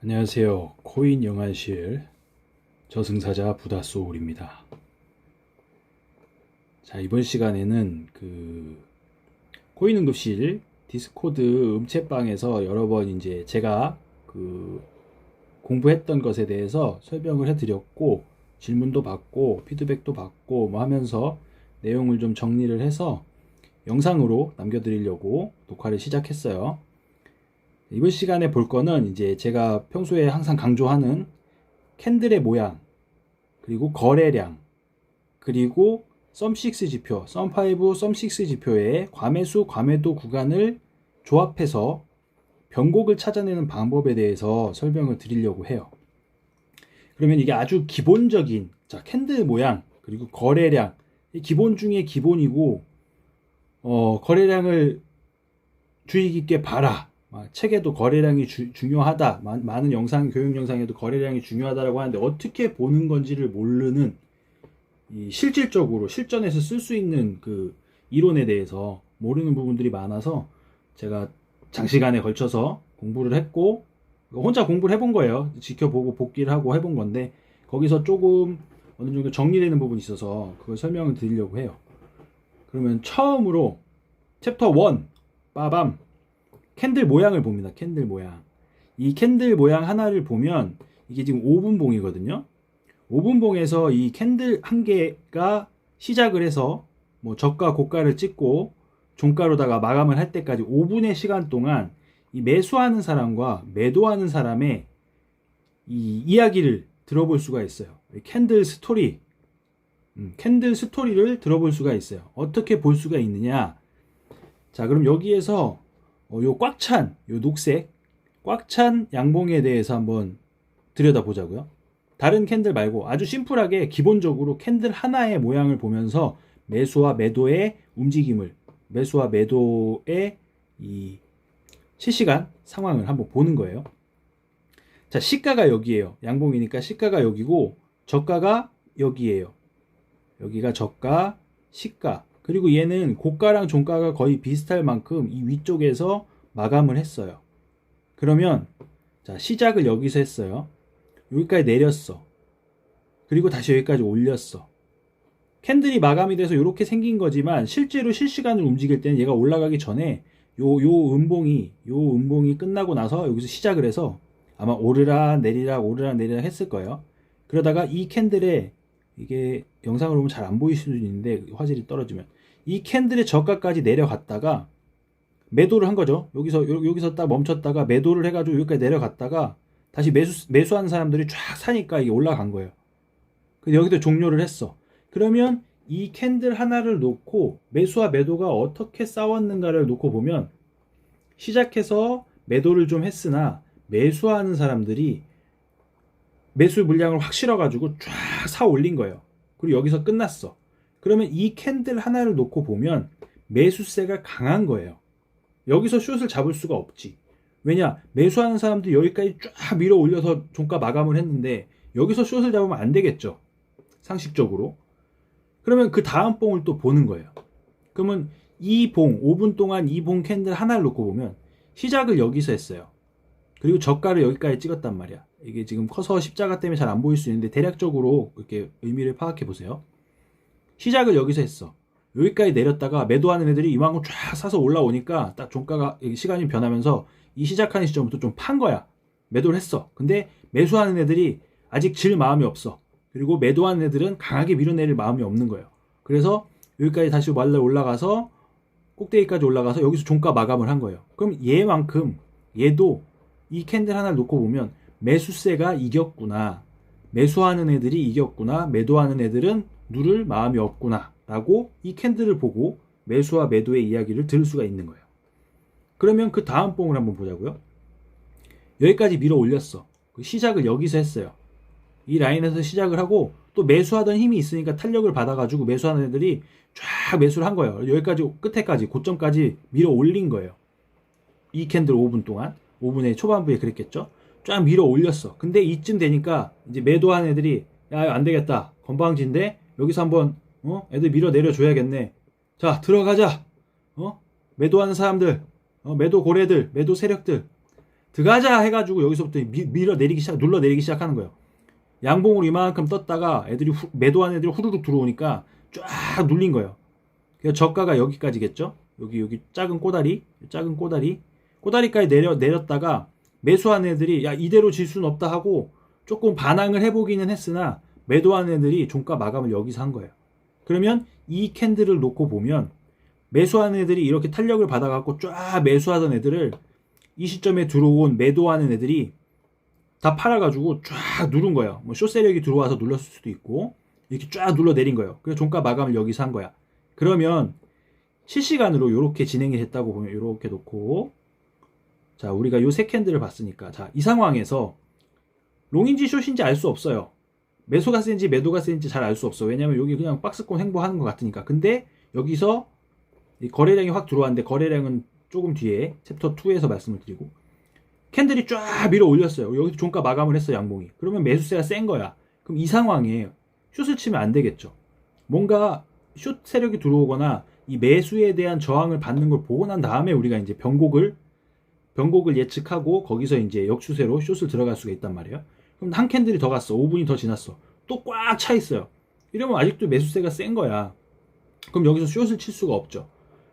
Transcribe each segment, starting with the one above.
안녕하세요. 코인 영안실 저승사자 부다소울입니다. 자, 이번 시간에는 코인 응급실 디스코드 음채방에서 여러 번 이제 제가 공부했던 것에 대해서 설명을 해드렸고, 질문도 받고 피드백도 받고 뭐 하면서 내용을 좀 정리를 해서 영상으로 남겨드리려고 녹화를 시작했어요. 이번 시간에 볼 거는 이제 제가 평소에 항상 강조하는 캔들의 모양, 그리고 거래량, 그리고 썸6 지표, 썸5, 썸6 지표의 과매수, 과매도 구간을 조합해서 변곡을 찾아내는 방법에 대해서 설명을 드리려고 해요. 그러면 이게 아주 기본적인, 자, 캔들 모양, 그리고 거래량, 기본 중에 기본이고, 거래량을 주의 깊게 봐라. 책에도 거래량이 중요하다. 많은 교육 영상에도 거래량이 중요하다라고 하는데, 어떻게 보는 건지를 모르는, 실질적으로 실전에서 쓸 수 있는 이론에 대해서 모르는 부분들이 많아서 제가 장시간에 걸쳐서 공부를 했고, 혼자 공부를 해본 거예요. 지켜보고 복기를 하고 해본 건데, 거기서 조금 어느 정도 정리되는 부분이 있어서 그걸 설명을 드리려고 해요. 그러면 처음으로 챕터 1 빠밤, 캔들 모양을 봅니다. 캔들 모양. 이 캔들 모양 하나를 보면 이게 지금 5분봉이거든요. 5분봉에서 이 캔들 한 개가 시작을 해서 뭐 저가 고가를 찍고 종가로다가 마감을 할 때까지 5분의 시간 동안 이 매수하는 사람과 매도하는 사람의 이 이야기를 들어볼 수가 있어요. 캔들 스토리, 캔들 스토리를 들어볼 수가 있어요. 어떻게 볼 수가 있느냐? 자, 그럼 여기에서 요 녹색 꽉 찬 양봉에 대해서 한번 들여다보자고요. 다른 캔들 말고 아주 심플하게 기본적으로 캔들 하나의 모양을 보면서 매수와 매도의 움직임을, 매수와 매도의 이 실시간 상황을 한번 보는 거예요. 자, 시가가 여기에요. 양봉이니까 시가가 여기고 저가가 여기에요. 여기가 저가, 시가. 그리고 얘는 고가랑 종가가 거의 비슷할 만큼 이 위쪽에서 마감을 했어요. 그러면 자, 시작을 여기서 했어요. 여기까지 내렸어. 그리고 다시 여기까지 올렸어. 캔들이 마감이 돼서 이렇게 생긴 거지만 실제로 실시간으로 움직일 때는 얘가 올라가기 전에 요 음봉이 끝나고 나서 여기서 시작을 해서 아마 오르락 내리락 했을 거예요. 그러다가 이 캔들에, 이게 영상으로 보면 잘 안 보일 수도 있는데 화질이 떨어지면, 이 캔들의 저가까지 내려갔다가 매도를 한 거죠. 여기서 딱 멈췄다가 매도를 해가지고 여기까지 내려갔다가 다시 매수하는 사람들이 쫙 사니까 이게 올라간 거예요. 근데 여기도 종료를 했어. 그러면 이 캔들 하나를 놓고 매수와 매도가 어떻게 싸웠는가를 놓고 보면, 시작해서 매도를 좀 했으나 매수하는 사람들이 매수 물량을 확 실어가지고 쫙 사 올린 거예요. 그리고 여기서 끝났어. 그러면 이 캔들 하나를 놓고 보면 매수세가 강한 거예요. 여기서 숏을 잡을 수가 없지. 왜냐? 매수하는 사람들이 여기까지 쫙 밀어 올려서 종가 마감을 했는데 여기서 숏을 잡으면 안 되겠죠. 상식적으로. 그러면 그 다음 봉을 또 보는 거예요. 그러면 이 봉, 5분 동안 이 봉 캔들 하나를 놓고 보면 시작을 여기서 했어요. 그리고 저가를 여기까지 찍었단 말이야. 이게 지금 커서 십자가 때문에 잘 안 보일 수 있는데 대략적으로 이렇게 의미를 파악해 보세요. 시작을 여기서 했어. 여기까지 내렸다가 매도하는 애들이 이만큼 쫙 사서 올라오니까 딱 종가가, 시간이 변하면서 이 시작하는 시점부터 좀 판 거야. 매도를 했어. 근데 매수하는 애들이 아직 질 마음이 없어. 그리고 매도하는 애들은 강하게 밀어내릴 마음이 없는 거예요. 그래서 여기까지 다시 말려 올라가서 꼭대기까지 올라가서 여기서 종가 마감을 한 거예요. 그럼 얘도 이 캔들 하나를 놓고 보면 매수세가 이겼구나, 매수하는 애들이 이겼구나, 매도하는 애들은 누를 마음이 없구나 라고 이 캔들을 보고 매수와 매도의 이야기를 들을 수가 있는 거예요. 그러면 그 다음 봉을 한번 보자고요. 여기까지 밀어 올렸어. 시작을 여기서 했어요. 이 라인에서 시작을 하고 또 매수하던 힘이 있으니까 탄력을 받아가지고 매수하는 애들이 쫙 매수를 한 거예요. 여기까지, 끝에까지, 고점까지 밀어 올린 거예요. 이 캔들 5분 동안, 5분의 초반부에 그랬겠죠. 쫙 밀어 올렸어. 근데 이쯤 되니까 이제 매도하는 애들이, 야, 안 되겠다, 건방진데 여기서 한번 애들 밀어 내려줘야겠네. 자, 들어가자. 매도하는 사람들, 매도 고래들, 매도 세력들 들어가자 해가지고 여기서부터 눌러 내리기 시작하는 거예요. 양봉으로 이만큼 떴다가 매도한 애들이 후루룩 들어오니까 쫙 눌린 거예요. 그래서 저가가 여기까지겠죠. 여기 작은 꼬다리까지 내렸다가 매수한 애들이 야 이대로 질 수는 없다 하고 조금 반항을 해보기는 했으나 매도한 애들이 종가 마감을 여기서 한 거예요. 그러면 이 캔들을 놓고 보면 매수한 애들이 이렇게 탄력을 받아갖고 쫙 매수하던 애들을 이 시점에 들어온 매도하는 애들이 다 팔아가지고 쫙 누른 거예요. 뭐 숏세력이 들어와서 눌렀을 수도 있고 이렇게 쫙 눌러 내린 거예요. 그래서 종가 마감을 여기서 한 거야. 그러면 실시간으로 이렇게 진행이 됐다고 보면 이렇게 놓고 자 우리가 요 세 캔들을 봤으니까 자 이 상황에서 롱인지 숏인지 알 수 없어요. 매수가 센지 매도가 센지 잘 알 수 없어. 왜냐면 여기 그냥 박스권 횡보하는 것 같으니까. 근데 여기서 거래량이 확 들어왔는데 거래량은 조금 뒤에 챕터 2에서 말씀을 드리고 캔들이 쫙 밀어 올렸어요. 여기서 종가 마감을 했어 양봉이. 그러면 매수세가 센 거야. 그럼 이 상황에 숏을 치면 안 되겠죠. 뭔가 숏 세력이 들어오거나 이 매수에 대한 저항을 받는 걸 보고 난 다음에 우리가 이제 변곡을 예측하고 거기서 이제 역추세로 숏을 들어갈 수가 있단 말이에요. 그럼 한 캔들이 더 갔어. 5분이 더 지났어. 또 꽉 차 있어요. 이러면 아직도 매수세가 센 거야. 그럼 여기서 숏을 칠 수가 없죠.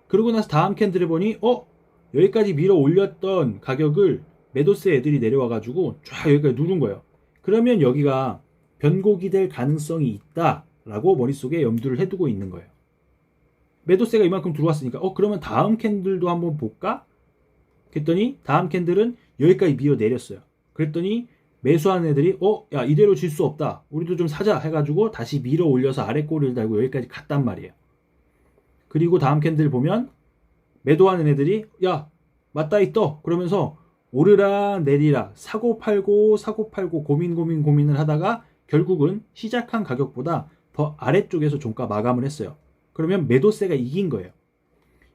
그러고 나서 다음 캔들을 보니 여기까지 밀어 올렸던 가격을 매도세 애들이 내려와가지고 쫙 여기까지 누른 거예요. 그러면 여기가 변곡이 될 가능성이 있다라고 머릿속에 염두를 해두고 있는 거예요. 매도세가 이만큼 들어왔으니까 그러면 다음 캔들도 한번 볼까? 그랬더니 다음 캔들은 여기까지 밀어 내렸어요. 그랬더니 매수하는 애들이 야 이대로 질 수 없다. 우리도 좀 사자 해가지고 다시 밀어 올려서 아래 꼬리를 달고 여기까지 갔단 말이에요. 그리고 다음 캔들 보면 매도하는 애들이 야 맞다이 떠 그러면서 오르락 내리락 사고 팔고 고민을 하다가 결국은 시작한 가격보다 더 아래쪽에서 종가 마감을 했어요. 그러면 매도세가 이긴 거예요.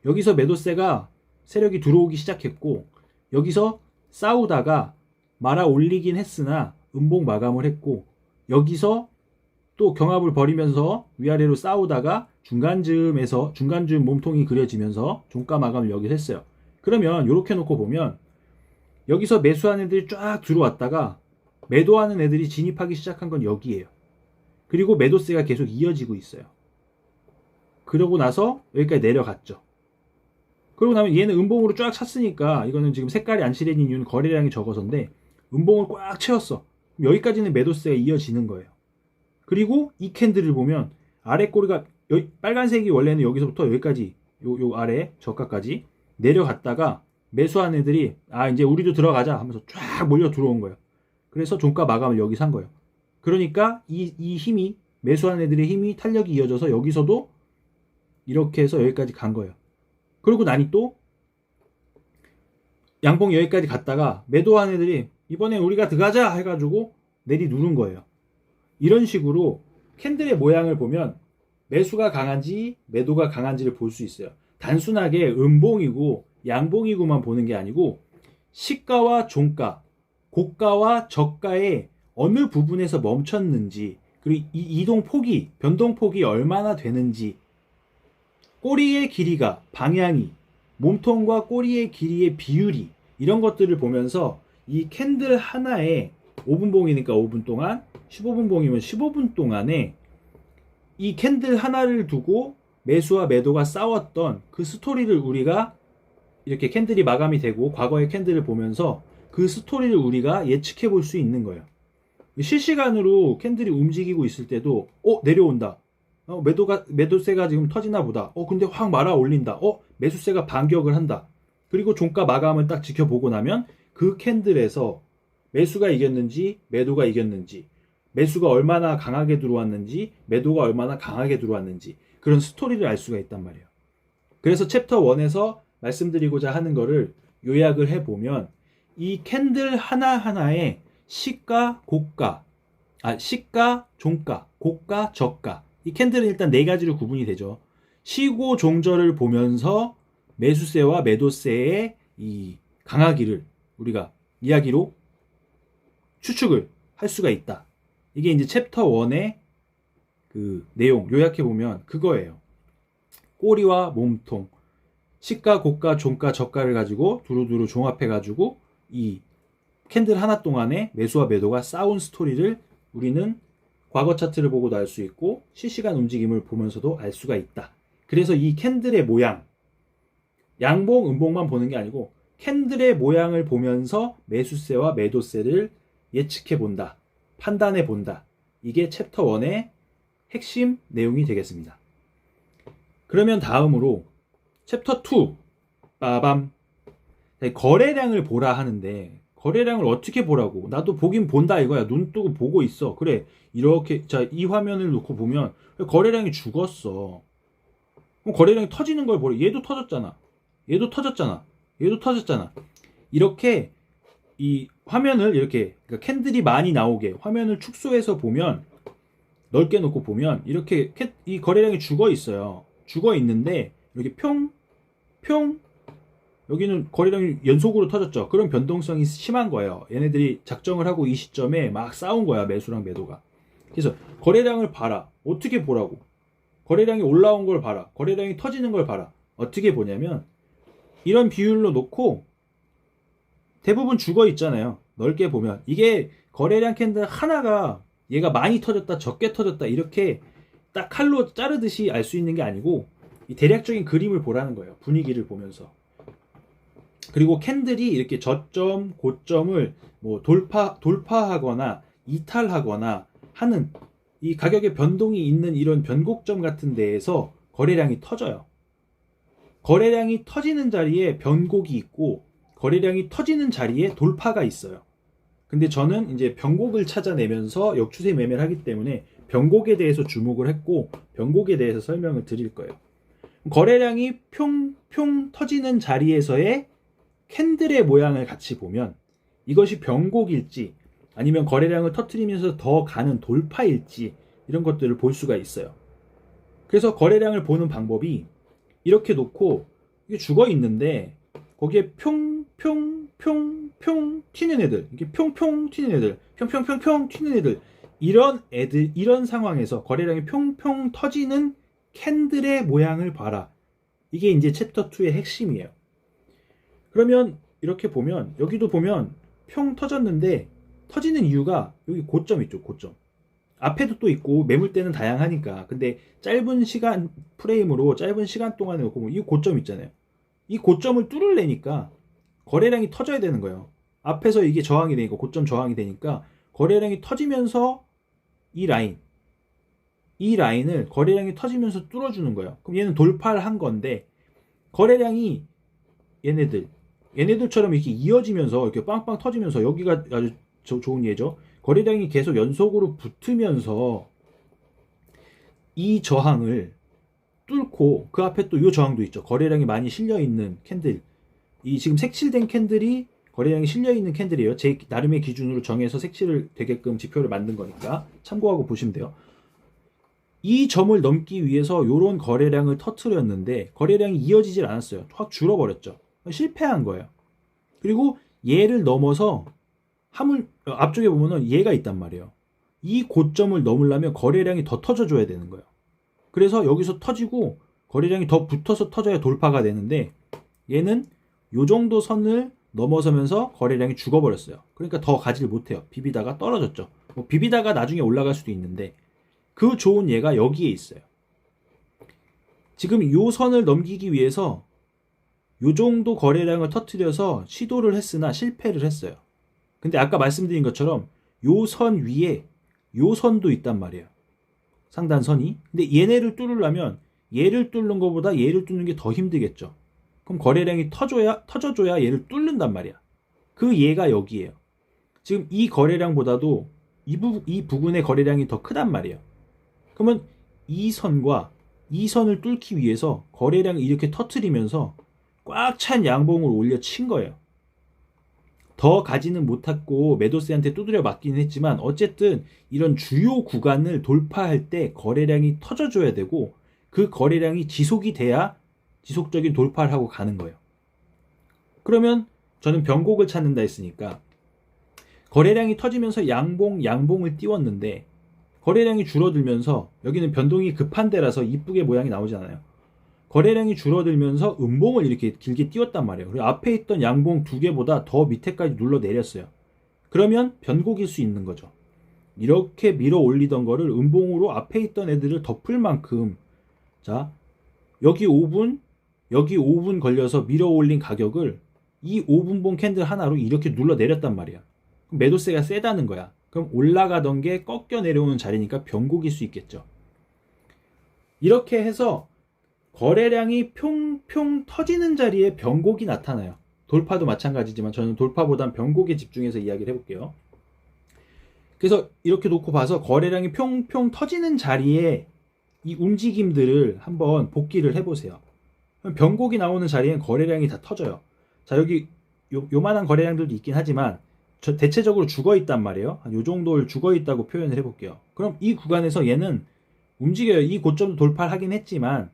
여기서 매도세가 세력이 들어오기 시작했고 여기서 싸우다가 말아 올리긴 했으나 음봉 마감을 했고 여기서 또 경합을 벌이면서 위아래로 싸우다가 중간쯤 몸통이 그려지면서 종가 마감을 여기서 했어요. 그러면 이렇게 놓고 보면 여기서 매수하는 애들이 쫙 들어왔다가 매도하는 애들이 진입하기 시작한 건 여기예요. 그리고 매도세가 계속 이어지고 있어요. 그러고 나서 여기까지 내려갔죠. 그러고 나면 얘는 음봉으로 쫙 찼으니까 이거는 지금 색깔이 안 칠해진 이유는 거래량이 적어서인데 음봉을 꽉 채웠어. 여기까지는 매도세가 이어지는 거예요. 그리고 이 캔들을 보면 아래 꼬리가 빨간색이 원래는 여기서부터 여기까지 요 아래 저가까지 내려갔다가 매수한 애들이 이제 우리도 들어가자 하면서 쫙 몰려 들어온 거예요. 그래서 종가 마감을 여기서 한 거예요. 그러니까 이 힘이 매수한 애들의 힘이 탄력이 이어져서 여기서도 이렇게 해서 여기까지 간 거예요. 그러고 나니 또 양봉 여기까지 갔다가 매도한 애들이 이번엔 우리가 들어가자 해가지고 내리 누른 거예요. 이런 식으로 캔들의 모양을 보면 매수가 강한지 매도가 강한지를 볼 수 있어요. 단순하게 음봉이고 양봉이고만 보는 게 아니고 시가와 종가, 고가와 저가의 어느 부분에서 멈췄는지 그리고 이 이동 폭이, 변동 폭이 얼마나 되는지 꼬리의 길이가, 방향이, 몸통과 꼬리의 길이의 비율이 이런 것들을 보면서 이 캔들 하나에 5분 봉이니까 5분 동안 15분 봉이면 15분 동안에 이 캔들 하나를 두고 매수와 매도가 싸웠던 그 스토리를 우리가 이렇게 캔들이 마감이 되고 과거의 캔들을 보면서 그 스토리를 우리가 예측해 볼 수 있는 거예요. 실시간으로 캔들이 움직이고 있을 때도 내려온다. 매도세가 지금 터지나 보다. 근데 확 말아 올린다. 매수세가 반격을 한다. 그리고 종가 마감을 딱 지켜보고 나면 그 캔들에서 매수가 이겼는지 매도가 이겼는지 매수가 얼마나 강하게 들어왔는지 매도가 얼마나 강하게 들어왔는지 그런 스토리를 알 수가 있단 말이에요. 그래서 챕터 1에서 말씀드리고자 하는 거를 요약을 해보면 이 캔들 하나하나에 시가, 고가, 시가, 종가, 고가, 저가 이 캔들은 일단 네 가지로 구분이 되죠. 시고 종절을 보면서 매수세와 매도세의 이 강하기를 우리가 이야기로 추측을 할 수가 있다. 이게 이제 챕터 1의 그 내용 요약해보면 그거예요. 꼬리와 몸통, 시가, 고가, 종가, 저가를 가지고 두루두루 종합해가지고 이 캔들 하나 동안에 매수와 매도가 싸운 스토리를 우리는 과거 차트를 보고도 알 수 있고 실시간 움직임을 보면서도 알 수가 있다. 그래서 이 캔들의 모양, 양봉, 음봉만 보는 게 아니고 캔들의 모양을 보면서 매수세와 매도세를 예측해 본다. 판단해 본다. 이게 챕터 1의 핵심 내용이 되겠습니다. 그러면 다음으로 챕터 2 빠밤, 거래량을 보라 하는데 거래량을 어떻게 보라고? 나도 보긴 본다 이거야. 눈 뜨고 보고 있어. 그래, 이렇게 자, 이 화면을 놓고 보면 거래량이 죽었어. 그럼 거래량이 터지는 걸 보래. 얘도 터졌잖아. 얘도 터졌잖아. 얘도 터졌잖아. 이렇게 이 화면을 이렇게, 그러니까 캔들이 많이 나오게 화면을 축소해서 보면, 넓게 놓고 보면 이렇게 이 거래량이 죽어 있어요. 죽어 있는데 이렇게 평 여기는 거래량이 연속으로 터졌죠. 그런 변동성이 심한 거예요. 얘네들이 작정을 하고 이 시점에 막 싸운 거야, 매수랑 매도가. 그래서 거래량을 봐라. 어떻게 보라고? 거래량이 올라온 걸 봐라. 거래량이 터지는 걸 봐라. 어떻게 보냐면 이런 비율로 놓고 대부분 죽어 있잖아요. 넓게 보면 이게 거래량 캔들 하나가 얘가 많이 터졌다, 적게 터졌다 이렇게 딱 칼로 자르듯이 알 수 있는 게 아니고 이 대략적인 그림을 보라는 거예요. 분위기를 보면서. 그리고 캔들이 이렇게 저점, 고점을 뭐 돌파하거나 이탈하거나 하는 이 가격의 변동이 있는 이런 변곡점 같은 데에서 거래량이 터져요. 거래량이 터지는 자리에 변곡이 있고 거래량이 터지는 자리에 돌파가 있어요. 근데 저는 이제 변곡을 찾아내면서 역추세 매매를 하기 때문에 변곡에 대해서 주목을 했고 변곡에 대해서 설명을 드릴 거예요. 거래량이 평 터지는 자리에서의 캔들의 모양을 같이 보면 이것이 변곡일지 아니면 거래량을 터뜨리면서 더 가는 돌파일지 이런 것들을 볼 수가 있어요. 그래서 거래량을 보는 방법이 이렇게 놓고 이게 죽어 있는데 거기에 평 튀는 애들, 이게 평 튀는 애들, 평 튀는 애들, 이런 상황에서 거래량이 평 터지는 캔들의 모양을 봐라. 이게 이제 챕터 2의 핵심이에요. 그러면 이렇게 보면 여기도 보면 평 터졌는데 터지는 이유가 여기 고점 있죠, 고점. 앞에도 또 있고 매물대는 다양하니까. 근데 짧은 시간 프레임으로 짧은 시간 동안에 놓고 보면 이 고점 있잖아요. 이 고점을 뚫으려니까 거래량이 터져야 되는 거예요. 앞에서 이게 저항이 되니까 고점 저항이 되니까 거래량이 터지면서 이 라인을 거래량이 터지면서 뚫어주는 거예요. 그럼 얘는 돌파를 한 건데 거래량이 얘네들처럼 이렇게 이어지면서 이렇게 빵빵 터지면서 여기가 아주 좋은 예죠. 거래량이 계속 연속으로 붙으면서 이 저항을 뚫고 그 앞에 또 이 저항도 있죠. 거래량이 많이 실려있는 캔들. 이 지금 색칠된 캔들이 거래량이 실려있는 캔들이에요. 제 나름의 기준으로 정해서 색칠을 되게끔 지표를 만든 거니까 참고하고 보시면 돼요. 이 점을 넘기 위해서 이런 거래량을 터뜨렸는데 거래량이 이어지질 않았어요. 확 줄어버렸죠. 실패한 거예요. 그리고 얘를 넘어서 앞쪽에 보면은 얘가 있단 말이에요. 이 고점을 넘으려면 거래량이 더 터져줘야 되는 거예요. 그래서 여기서 터지고 거래량이 더 붙어서 터져야 돌파가 되는데 얘는 요 정도 선을 넘어서면서 거래량이 죽어버렸어요. 그러니까 더 가지를 못해요. 비비다가 떨어졌죠. 뭐 비비다가 나중에 올라갈 수도 있는데 그 좋은 얘가 여기에 있어요. 지금 요 선을 넘기기 위해서 요 정도 거래량을 터뜨려서 시도를 했으나 실패를 했어요. 근데 아까 말씀드린 것처럼 요 선 위에 요 선도 있단 말이에요. 상단선이. 근데 얘네를 뚫으려면 얘를 뚫는 것보다 얘를 뚫는 게 더 힘들겠죠. 그럼 거래량이 터져줘야 얘를 뚫는단 말이야. 그 얘가 여기에요. 지금 이 거래량보다도 이 부분의 거래량이 더 크단 말이에요. 그러면 이 선과 이 선을 뚫기 위해서 거래량을 이렇게 터뜨리면서 꽉 찬 양봉을 올려친 거예요. 더 가지는 못했고 매도세한테 두드려 맞기는 했지만 어쨌든 이런 주요 구간을 돌파할 때 거래량이 터져줘야 되고 그 거래량이 지속이 돼야 지속적인 돌파를 하고 가는 거예요. 그러면 저는 변곡을 찾는다 했으니까 거래량이 터지면서 양봉을 띄웠는데 거래량이 줄어들면서 여기는 변동이 급한 데라서 이쁘게 모양이 나오잖아요. 거래량이 줄어들면서 음봉을 이렇게 길게 띄웠단 말이에요. 그리고 앞에 있던 양봉 두 개보다 더 밑에까지 눌러 내렸어요. 그러면 변곡일 수 있는 거죠. 이렇게 밀어 올리던 거를 음봉으로 앞에 있던 애들을 덮을 만큼, 자, 여기 5분 걸려서 밀어 올린 가격을 이 5분봉 캔들 하나로 이렇게 눌러 내렸단 말이야. 그럼 매도세가 세다는 거야. 그럼 올라가던 게 꺾여 내려오는 자리니까 변곡일 수 있겠죠. 이렇게 해서 거래량이 평평 터지는 자리에 변곡이 나타나요. 돌파도 마찬가지지만 저는 돌파보단 변곡에 집중해서 이야기를 해볼게요. 그래서 이렇게 놓고 봐서 거래량이 평평 터지는 자리에 이 움직임들을 한번 복기를 해보세요. 변곡이 나오는 자리엔 거래량이 다 터져요. 자, 여기 요만한 거래량들도 있긴 하지만 대체적으로 죽어 있단 말이에요. 요 정도를 죽어 있다고 표현을 해볼게요. 그럼 이 구간에서 얘는 움직여요. 이 고점도 돌파를 하긴 했지만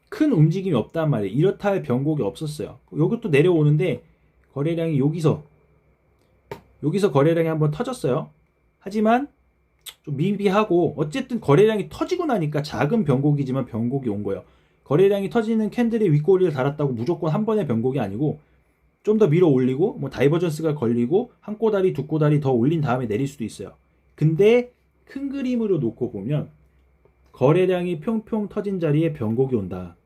큰 움직임이 없단 말이에요. 이렇다 할 변곡이 없었어요. 이것도 내려오는데 거래량이 여기서 거래량이 한번 터졌어요. 하지만 좀 미비하고 어쨌든 거래량이 터지고 나니까 작은 변곡이지만 변곡이 온 거예요. 거래량이 터지는 캔들의 윗꼬리를 달았다고 무조건 한 번의 변곡이 아니고 좀 더 밀어 올리고 뭐 다이버전스가 걸리고 한 꼬다리 두 꼬다리 더 올린 다음에 내릴 수도 있어요. 근데 큰 그림으로 놓고 보면 거래량이 평평 터진 자리에 변곡이 온다.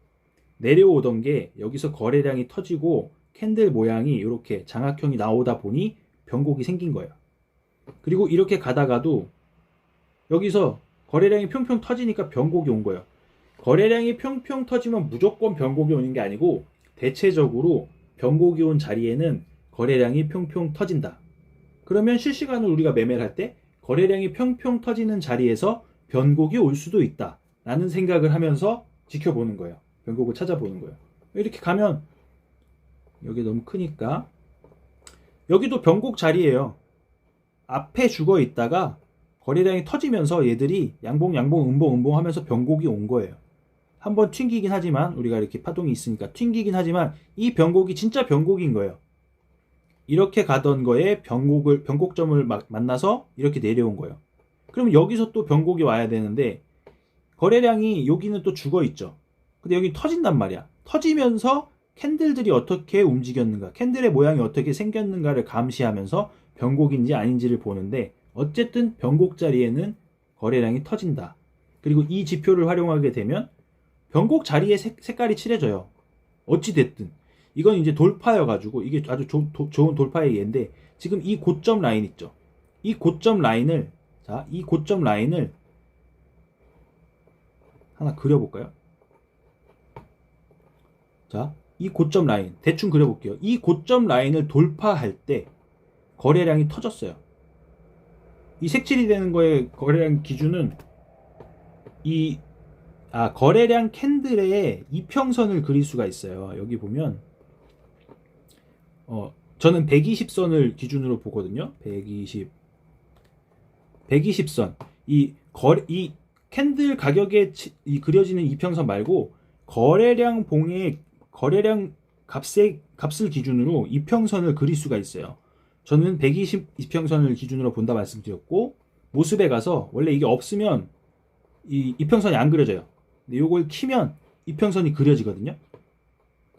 내려오던 게 여기서 거래량이 터지고 캔들 모양이 이렇게 장악형이 나오다 보니 변곡이 생긴 거예요. 그리고 이렇게 가다가도 여기서 거래량이 평평 터지니까 변곡이 온 거예요. 거래량이 평평 터지면 무조건 변곡이 오는 게 아니고 대체적으로 변곡이 온 자리에는 거래량이 평평 터진다. 그러면 실시간으로 우리가 매매를 할 때 거래량이 평평 터지는 자리에서 변곡이 올 수도 있다 라는 생각을 하면서 지켜보는 거예요. 변곡을 찾아보는 거예요. 이렇게 가면 여기 너무 크니까 여기도 변곡 자리예요. 앞에 죽어 있다가 거래량이 터지면서 얘들이 양봉 음봉 하면서 변곡이 온 거예요. 한번 튕기긴 하지만 우리가 이렇게 파동이 있으니까 튕기긴 하지만 이 변곡이 진짜 변곡인 거예요. 이렇게 가던 거에 변곡점을 만나서 이렇게 내려온 거예요. 그러면 여기서 또 변곡이 와야 되는데 거래량이 여기는 또 죽어 있죠. 근데 여기 터진단 말이야. 터지면서 캔들들이 어떻게 움직였는가, 캔들의 모양이 어떻게 생겼는가를 감시하면서 변곡인지 아닌지를 보는데 어쨌든 변곡 자리에는 거래량이 터진다. 그리고 이 지표를 활용하게 되면 변곡 자리에 색깔이 칠해져요. 어찌됐든 이건 이제 돌파여가지고 이게 아주 좋은 돌파의 예인데 지금 이 고점 라인 있죠. 이 고점 라인을 하나 그려볼까요? 자, 이 고점 라인 대충 그려볼게요. 이 고점 라인을 돌파할 때 거래량이 터졌어요. 이 색칠이 되는 거의 거래량 기준은 거래량 캔들의 이평선을 그릴 수가 있어요. 여기 보면 저는 120선을 기준으로 보거든요. 120선. 이 캔들 가격에 그려지는 이평선 말고 거래량 봉의 거래량 값을 기준으로 이평선을 그릴 수가 있어요. 저는 120 이평선을 기준으로 본다 말씀드렸고 모습에 가서 원래 이게 없으면 이 이평선이 안 그려져요. 근데 이걸 키면 이평선이 그려지거든요.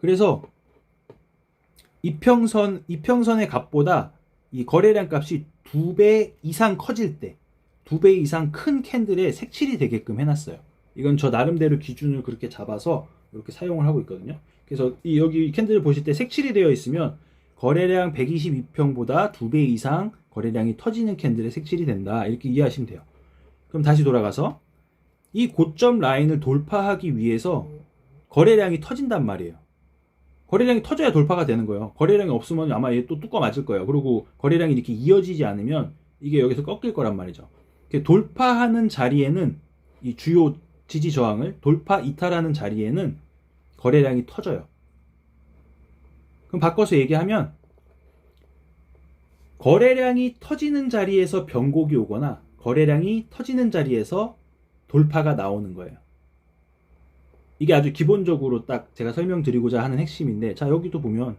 그래서 이평선의 값보다 이 거래량 값이 2배 이상 커질 때 2배 이상 큰 캔들에 색칠이 되게끔 해놨어요. 이건 저 나름대로 기준을 그렇게 잡아서 이렇게 사용을 하고 있거든요. 그래서 여기 캔들을 보실 때 색칠이 되어 있으면 거래량 122평보다 2배 이상 거래량이 터지는 캔들에 색칠이 된다. 이렇게 이해하시면 돼요. 그럼 다시 돌아가서 이 고점 라인을 돌파하기 위해서 거래량이 터진단 말이에요. 거래량이 터져야 돌파가 되는 거예요. 거래량이 없으면 아마 얘 또 뚜껑 맞을 거예요. 그리고 거래량이 이렇게 이어지지 않으면 이게 여기서 꺾일 거란 말이죠. 돌파하는 자리에는 이 주요 지지 저항을 돌파 이탈하는 자리에는 거래량이 터져요. 그럼 바꿔서 얘기하면 거래량이 터지는 자리에서 변곡이 오거나 거래량이 터지는 자리에서 돌파가 나오는 거예요. 이게 아주 기본적으로 딱 제가 설명드리고자 하는 핵심인데, 자, 여기도 보면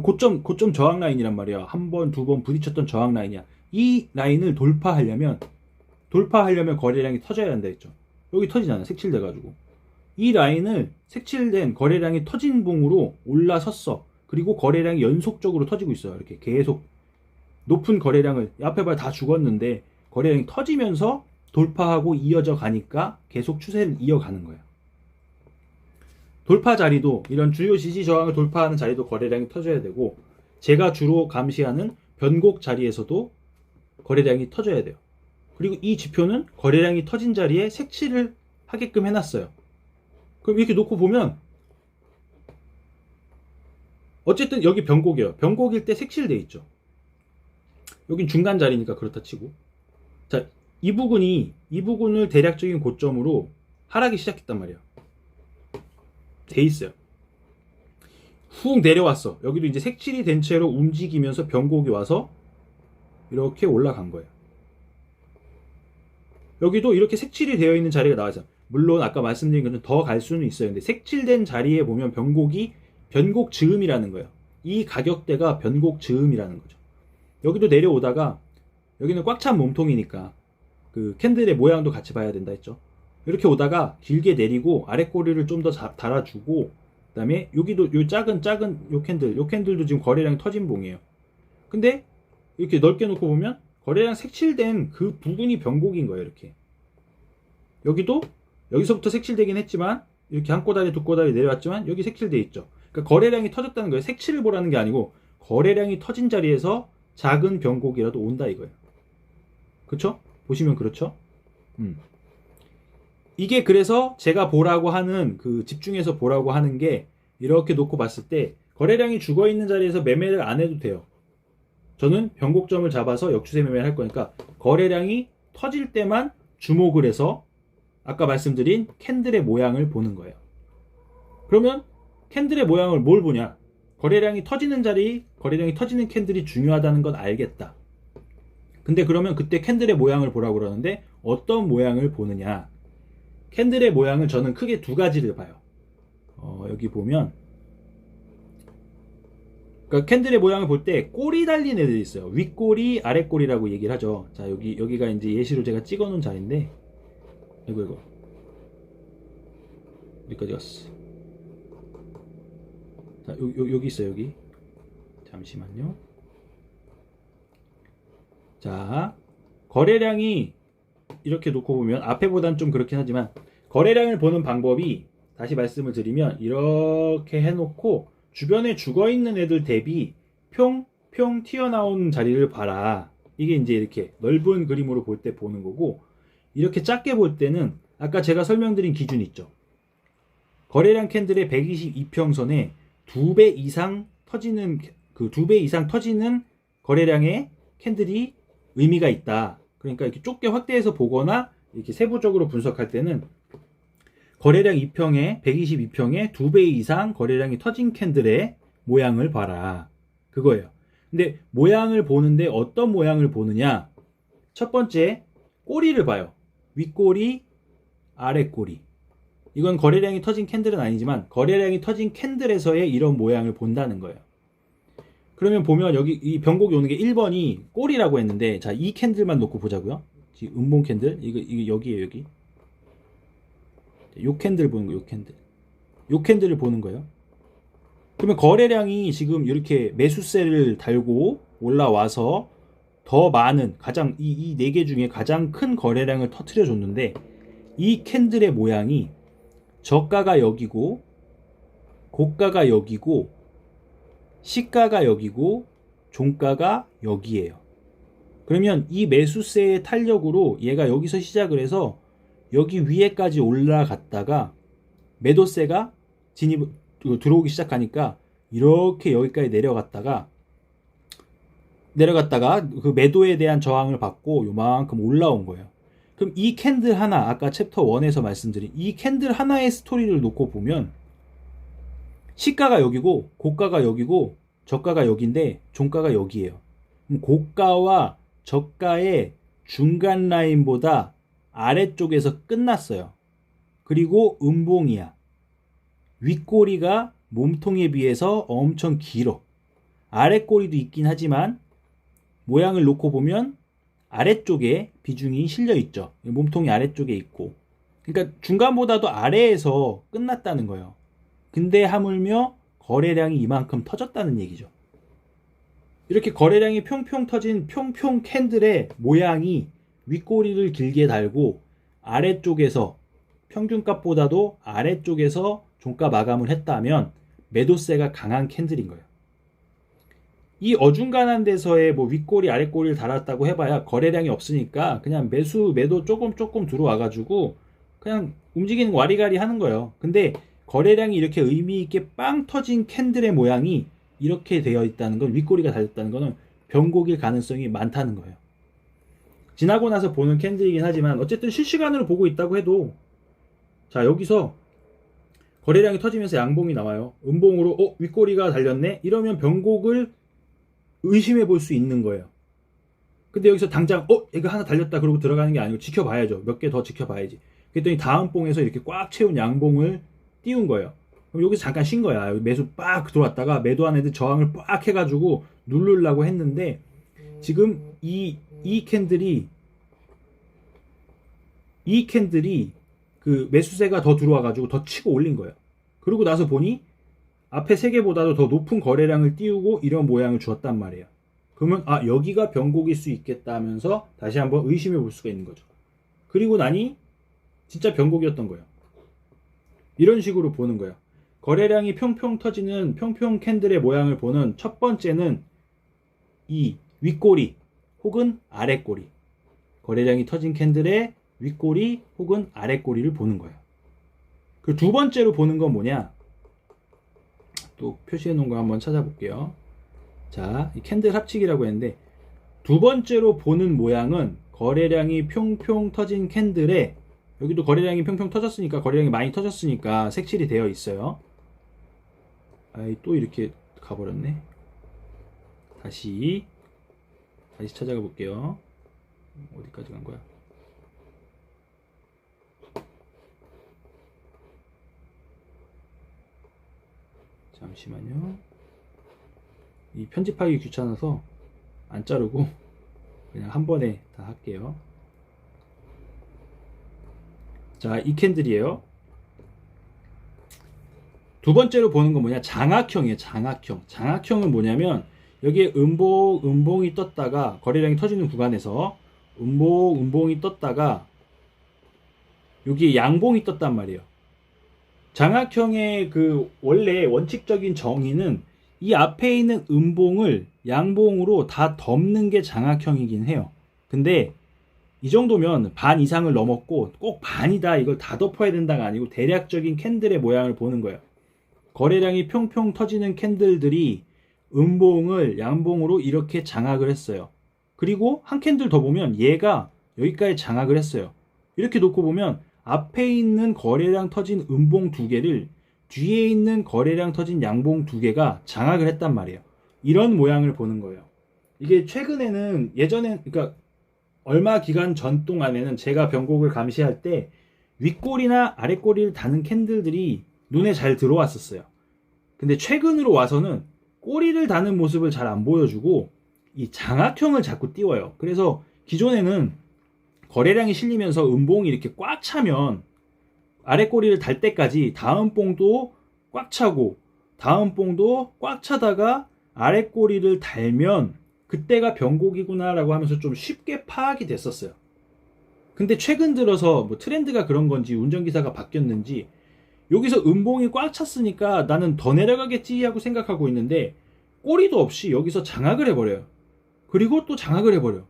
고점 저항 라인이란 말이야. 한 번, 두 번 부딪혔던 저항 라인이야. 이 라인을 돌파하려면 거래량이 터져야 한다 했죠. 여기 터지잖아. 색칠돼가지고. 이 라인을 색칠된 거래량이 터진 봉으로 올라섰어. 그리고 거래량이 연속적으로 터지고 있어요. 이렇게 계속 높은 거래량을 앞에 봐 다 죽었는데 거래량이 터지면서 돌파하고 이어져 가니까 계속 추세를 이어가는 거예요. 돌파 자리도 이런 주요 지지 저항을 돌파하는 자리도 거래량이 터져야 되고 제가 주로 감시하는 변곡 자리에서도 거래량이 터져야 돼요. 그리고 이 지표는 거래량이 터진 자리에 색칠을 하게끔 해놨어요. 그럼 이렇게 놓고 보면 어쨌든 여기 변곡이에요. 변곡일 때 색칠돼 있죠. 여긴 중간 자리니까 그렇다 치고 자, 이 부분을 대략적인 고점으로 하락이 시작했단 말이에요. 돼 있어요. 훅 내려왔어. 여기도 이제 색칠이 된 채로 움직이면서 변곡이 와서 이렇게 올라간 거예요. 여기도 이렇게 색칠이 되어 있는 자리가 나와서 물론 아까 말씀드린 것은 더 갈 수는 있어요. 근데 색칠된 자리에 보면 변곡 즈음이라는 거예요. 이 가격대가 변곡 즈음이라는 거죠. 여기도 내려오다가 여기는 꽉 찬 몸통이니까 그 캔들의 모양도 같이 봐야 된다 했죠. 이렇게 오다가 길게 내리고 아래 꼬리를 좀 더 달아주고 그다음에 여기도 요 작은 요 캔들도 지금 거래량이 터진 봉이에요. 근데 이렇게 넓게 놓고 보면 거래량 색칠된 그 부분이 변곡인 거예요. 이렇게 여기도 여기서부터 색칠되긴 했지만 이렇게 한 꼬다리 두 꼬다리 내려왔지만 여기 색칠돼 있죠. 그러니까 거래량이 터졌다는 거예요. 색칠을 보라는 게 아니고 거래량이 터진 자리에서 작은 변곡이라도 온다 이거예요. 그쵸? 보시면 그렇죠? 이게 그래서 제가 보라고 하는 그 집중해서 보라고 하는 게 이렇게 놓고 봤을 때 거래량이 죽어 있는 자리에서 매매를 안 해도 돼요. 저는 변곡점을 잡아서 역추세 매매를 할 거니까 거래량이 터질 때만 주목을 해서 아까 말씀드린 캔들의 모양을 보는 거예요. 그러면 캔들의 모양을 뭘 보냐? 거래량이 터지는 자리, 거래량이 터지는 캔들이 중요하다는 건 알겠다. 근데 그러면 그때 캔들의 모양을 보라고 그러는데 어떤 모양을 보느냐? 캔들의 모양을 저는 크게 두 가지를 봐요. 여기 보면 그러니까 캔들의 모양을 볼 때 꼬리 달린 애들이 있어요. 윗꼬리, 아랫꼬리라고 얘기를 하죠. 자, 여기가 이제 예시로 제가 찍어 놓은 자리인데 이거 여기까지 갔어. 자, 여기 있어요. 여기 잠시만요. 자, 거래량이 이렇게 놓고 보면 앞에보단 좀 그렇긴 하지만 거래량을 보는 방법이 다시 말씀을 드리면 이렇게 해놓고 주변에 죽어있는 애들 대비 평 튀어나온 자리를 봐라. 이게 이제 이렇게 넓은 그림으로 볼 때 보는 거고 이렇게 작게 볼 때는 아까 제가 설명드린 기준 있죠. 거래량 캔들의 122평선에 2배 이상 터지는 그 2배 이상 터지는 거래량의 캔들이 의미가 있다. 그러니까 이렇게 좁게 확대해서 보거나 이렇게 세부적으로 분석할 때는 거래량 2평에 122평에 2배 이상 거래량이 터진 캔들의 모양을 봐라. 그거예요. 근데 모양을 보는데 어떤 모양을 보느냐? 첫 번째 꼬리를 봐요. 윗꼬리, 아랫꼬리. 이건 거래량이 터진 캔들은 아니지만 거래량이 터진 캔들에서의 이런 모양을 본다는 거예요. 그러면 보면 여기 이 변곡이 오는 게 1번이 꼬리라고 했는데 자, 이 캔들만 놓고 보자고요. 지금 음봉 캔들 이거 여기에요. 여기 요 캔들 보는 거예요. 요 캔들을 보는 거예요. 그러면 거래량이 지금 이렇게 매수세를 달고 올라와서 더 많은 가장 이 네 개 중에 가장 큰 거래량을 터트려 줬는데 이 캔들의 모양이 저가가 여기고 고가가 여기고 시가가 여기고 종가가 여기에요. 그러면 이 매수세의 탄력으로 얘가 여기서 시작을 해서 여기 위에까지 올라갔다가 매도세가 들어오기 시작하니까 이렇게 여기까지 내려갔다가 그 매도에 대한 저항을 받고 요만큼 올라온 거예요. 그럼 이 캔들 하나, 아까 챕터 1에서 말씀드린 이 캔들 하나의 스토리를 놓고 보면 시가가 여기고 고가가 여기고 저가가 여기인데 종가가 여기에요. 그럼 고가와 저가의 중간 라인보다 아래쪽에서 끝났어요. 그리고 음봉이야. 윗꼬리가 몸통에 비해서 엄청 길어. 아랫꼬리도 있긴 하지만 모양을 놓고 보면 아래쪽에 비중이 실려 있죠. 몸통이 아래쪽에 있고. 그러니까 중간보다도 아래에서 끝났다는 거예요. 근데 하물며 거래량이 이만큼 터졌다는 얘기죠. 이렇게 거래량이 평평 터진 평평 캔들의 모양이 윗꼬리를 길게 달고 아래쪽에서 평균값보다도 아래쪽에서 종가 마감을 했다면 매도세가 강한 캔들인 거예요. 이 어중간한 데서의 뭐 윗꼬리 아랫꼬리를 달았다고 해봐야 거래량이 없으니까 그냥 매도 조금 들어와가지고 그냥 움직이는 와리가리 하는 거예요. 근데 거래량이 이렇게 의미 있게 빵 터진 캔들의 모양이 이렇게 되어 있다는 건, 윗꼬리가 달렸다는 거는 변곡일 가능성이 많다는 거예요. 지나고 나서 보는 캔들이긴 하지만 어쨌든 실시간으로 보고 있다고 해도, 자, 여기서 거래량이 터지면서 양봉이 나와요. 음봉으로 윗꼬리가 달렸네? 이러면 변곡을 의심해 볼 수 있는 거예요. 근데 여기서 당장 이거 하나 달렸다 그러고 들어가는 게 아니고 지켜봐야죠. 몇 개 더 지켜봐야지. 그랬더니 다음 봉에서 이렇게 꽉 채운 양봉을 띄운 거예요. 그럼 여기서 잠깐 쉰 거야. 매수 빡 들어왔다가 매도한 애들 저항을 빡 해가지고 누르려고 했는데, 지금 이 캔들이 그 매수세가 더 들어와가지고 더 치고 올린 거예요. 그러고 나서 보니 앞에 3개보다도 더 높은 거래량을 띄우고 이런 모양을 주었단 말이에요. 그러면 여기가 변곡일 수 있겠다 하면서 다시 한번 의심해 볼 수가 있는 거죠. 그리고 나니 진짜 변곡이었던 거예요. 이런 식으로 보는 거예요. 거래량이 평평 터지는 평평 캔들의 모양을 보는 첫 번째는 이 윗꼬리 혹은 아랫꼬리, 거래량이 터진 캔들의 윗꼬리 혹은 아랫꼬리를 보는 거예요. 그 두 번째로 보는 건 뭐냐, 또 표시해 놓은 거 한번 찾아볼게요. 자, 이 캔들 합치기라고 했는데, 두 번째로 보는 모양은 거래량이 평평 터진 캔들에, 여기도 거래량이 평평 터졌으니까, 거래량이 많이 터졌으니까 색칠이 되어 있어요. 또 이렇게 가버렸네. 다시 찾아가 볼게요. 어디까지 간 거야? 잠시만요. 이 편집하기 귀찮아서 안 자르고 그냥 한 번에 다 할게요. 자, 이 캔들이에요. 두 번째로 보는 건 뭐냐, 장악형이에요. 장악형은 뭐냐면, 여기에 음봉이 떴다가 거래량이 터지는 구간에서 음봉이 떴다가 여기 양봉이 떴단 말이에요. 장악형의 그 원래 원칙적인 정의는 이 앞에 있는 음봉을 양봉으로 다 덮는 게 장악형이긴 해요. 근데 이 정도면 반 이상을 넘었고, 꼭 반이다 이걸 다 덮어야 된다가 아니고 대략적인 캔들의 모양을 보는 거예요. 거래량이 평평 터지는 캔들들이 음봉을 양봉으로 이렇게 장악을 했어요. 그리고 한 캔들 더 보면 얘가 여기까지 장악을 했어요. 이렇게 놓고 보면 앞에 있는 거래량 터진 음봉 2개를 뒤에 있는 거래량 터진 양봉 2개가 장악을 했단 말이에요. 이런 모양을 보는 거예요. 이게 최근에는, 예전엔, 그러니까 얼마 기간 전 동안에는 제가 변곡을 감시할 때 윗꼬리나 아랫꼬리를 다는 캔들들이 눈에 잘 들어왔었어요. 근데 최근으로 와서는 꼬리를 다는 모습을 잘 안 보여주고 이 장악형을 자꾸 띄워요. 그래서 기존에는 거래량이 실리면서 음봉이 이렇게 꽉 차면 아랫꼬리를 달 때까지 다음 봉도 꽉 차고 다음 봉도 꽉 차다가 아랫꼬리를 달면 그때가 변곡이구나 라고 하면서 좀 쉽게 파악이 됐었어요. 근데 최근 들어서 뭐 트렌드가 그런 건지 운전기사가 바뀌었는지 여기서 음봉이 꽉 찼으니까 나는 더 내려가겠지 하고 생각하고 있는데 꼬리도 없이 여기서 장악을 해버려요. 그리고 또 장악을 해버려.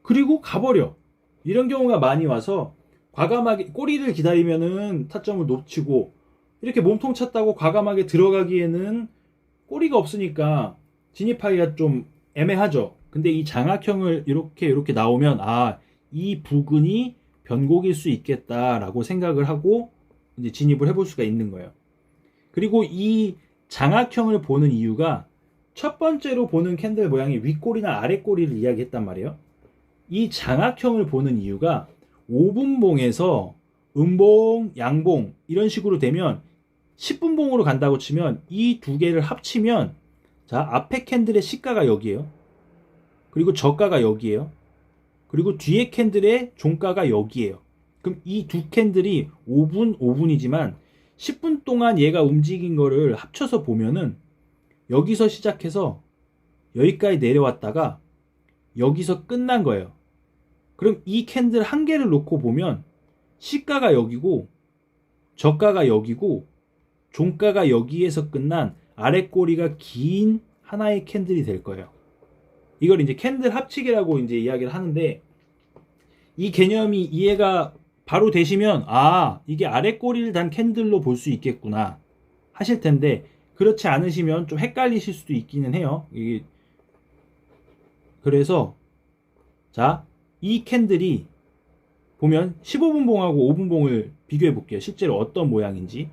그리고 가버려. 이런 경우가 많이 와서 과감하게 꼬리를 기다리면은 타점을 놓치고, 이렇게 몸통 찼다고 과감하게 들어가기에는 꼬리가 없으니까 진입하기가 좀 애매하죠. 근데 이 장악형을 이렇게 나오면 이 부근이 변곡일 수 있겠다라고 생각을 하고 이제 진입을 해볼 수가 있는 거예요. 그리고 이 장악형을 보는 이유가, 첫 번째로 보는 캔들 모양이 윗꼬리나 아랫꼬리를 이야기했단 말이에요. 이 장악형을 보는 이유가 5분봉에서 음봉, 양봉 이런 식으로 되면 10분봉으로 간다고 치면 이 두 개를 합치면, 자, 앞에 캔들의 시가가 여기에요. 그리고 저가가 여기에요. 그리고 뒤에 캔들의 종가가 여기에요. 그럼 이 두 캔들이 5분이지만 10분 동안 얘가 움직인 거를 합쳐서 보면은 여기서 시작해서 여기까지 내려왔다가 여기서 끝난 거예요. 그럼 이 캔들 한 개를 놓고 보면 시가가 여기고 저가가 여기고 종가가 여기에서 끝난 아래 꼬리가 긴 하나의 캔들이 될 거예요. 이걸 이제 캔들 합치기라고 이제 이야기를 하는데, 이 개념이 이해가 바로 되시면 이게 아래 꼬리를 단 캔들로 볼 수 있겠구나 하실 텐데, 그렇지 않으시면 좀 헷갈리실 수도 있기는 해요. 그래서 자, 이 캔들이 보면 15분봉하고 5분봉을 비교해 볼게요. 실제로 어떤 모양인지.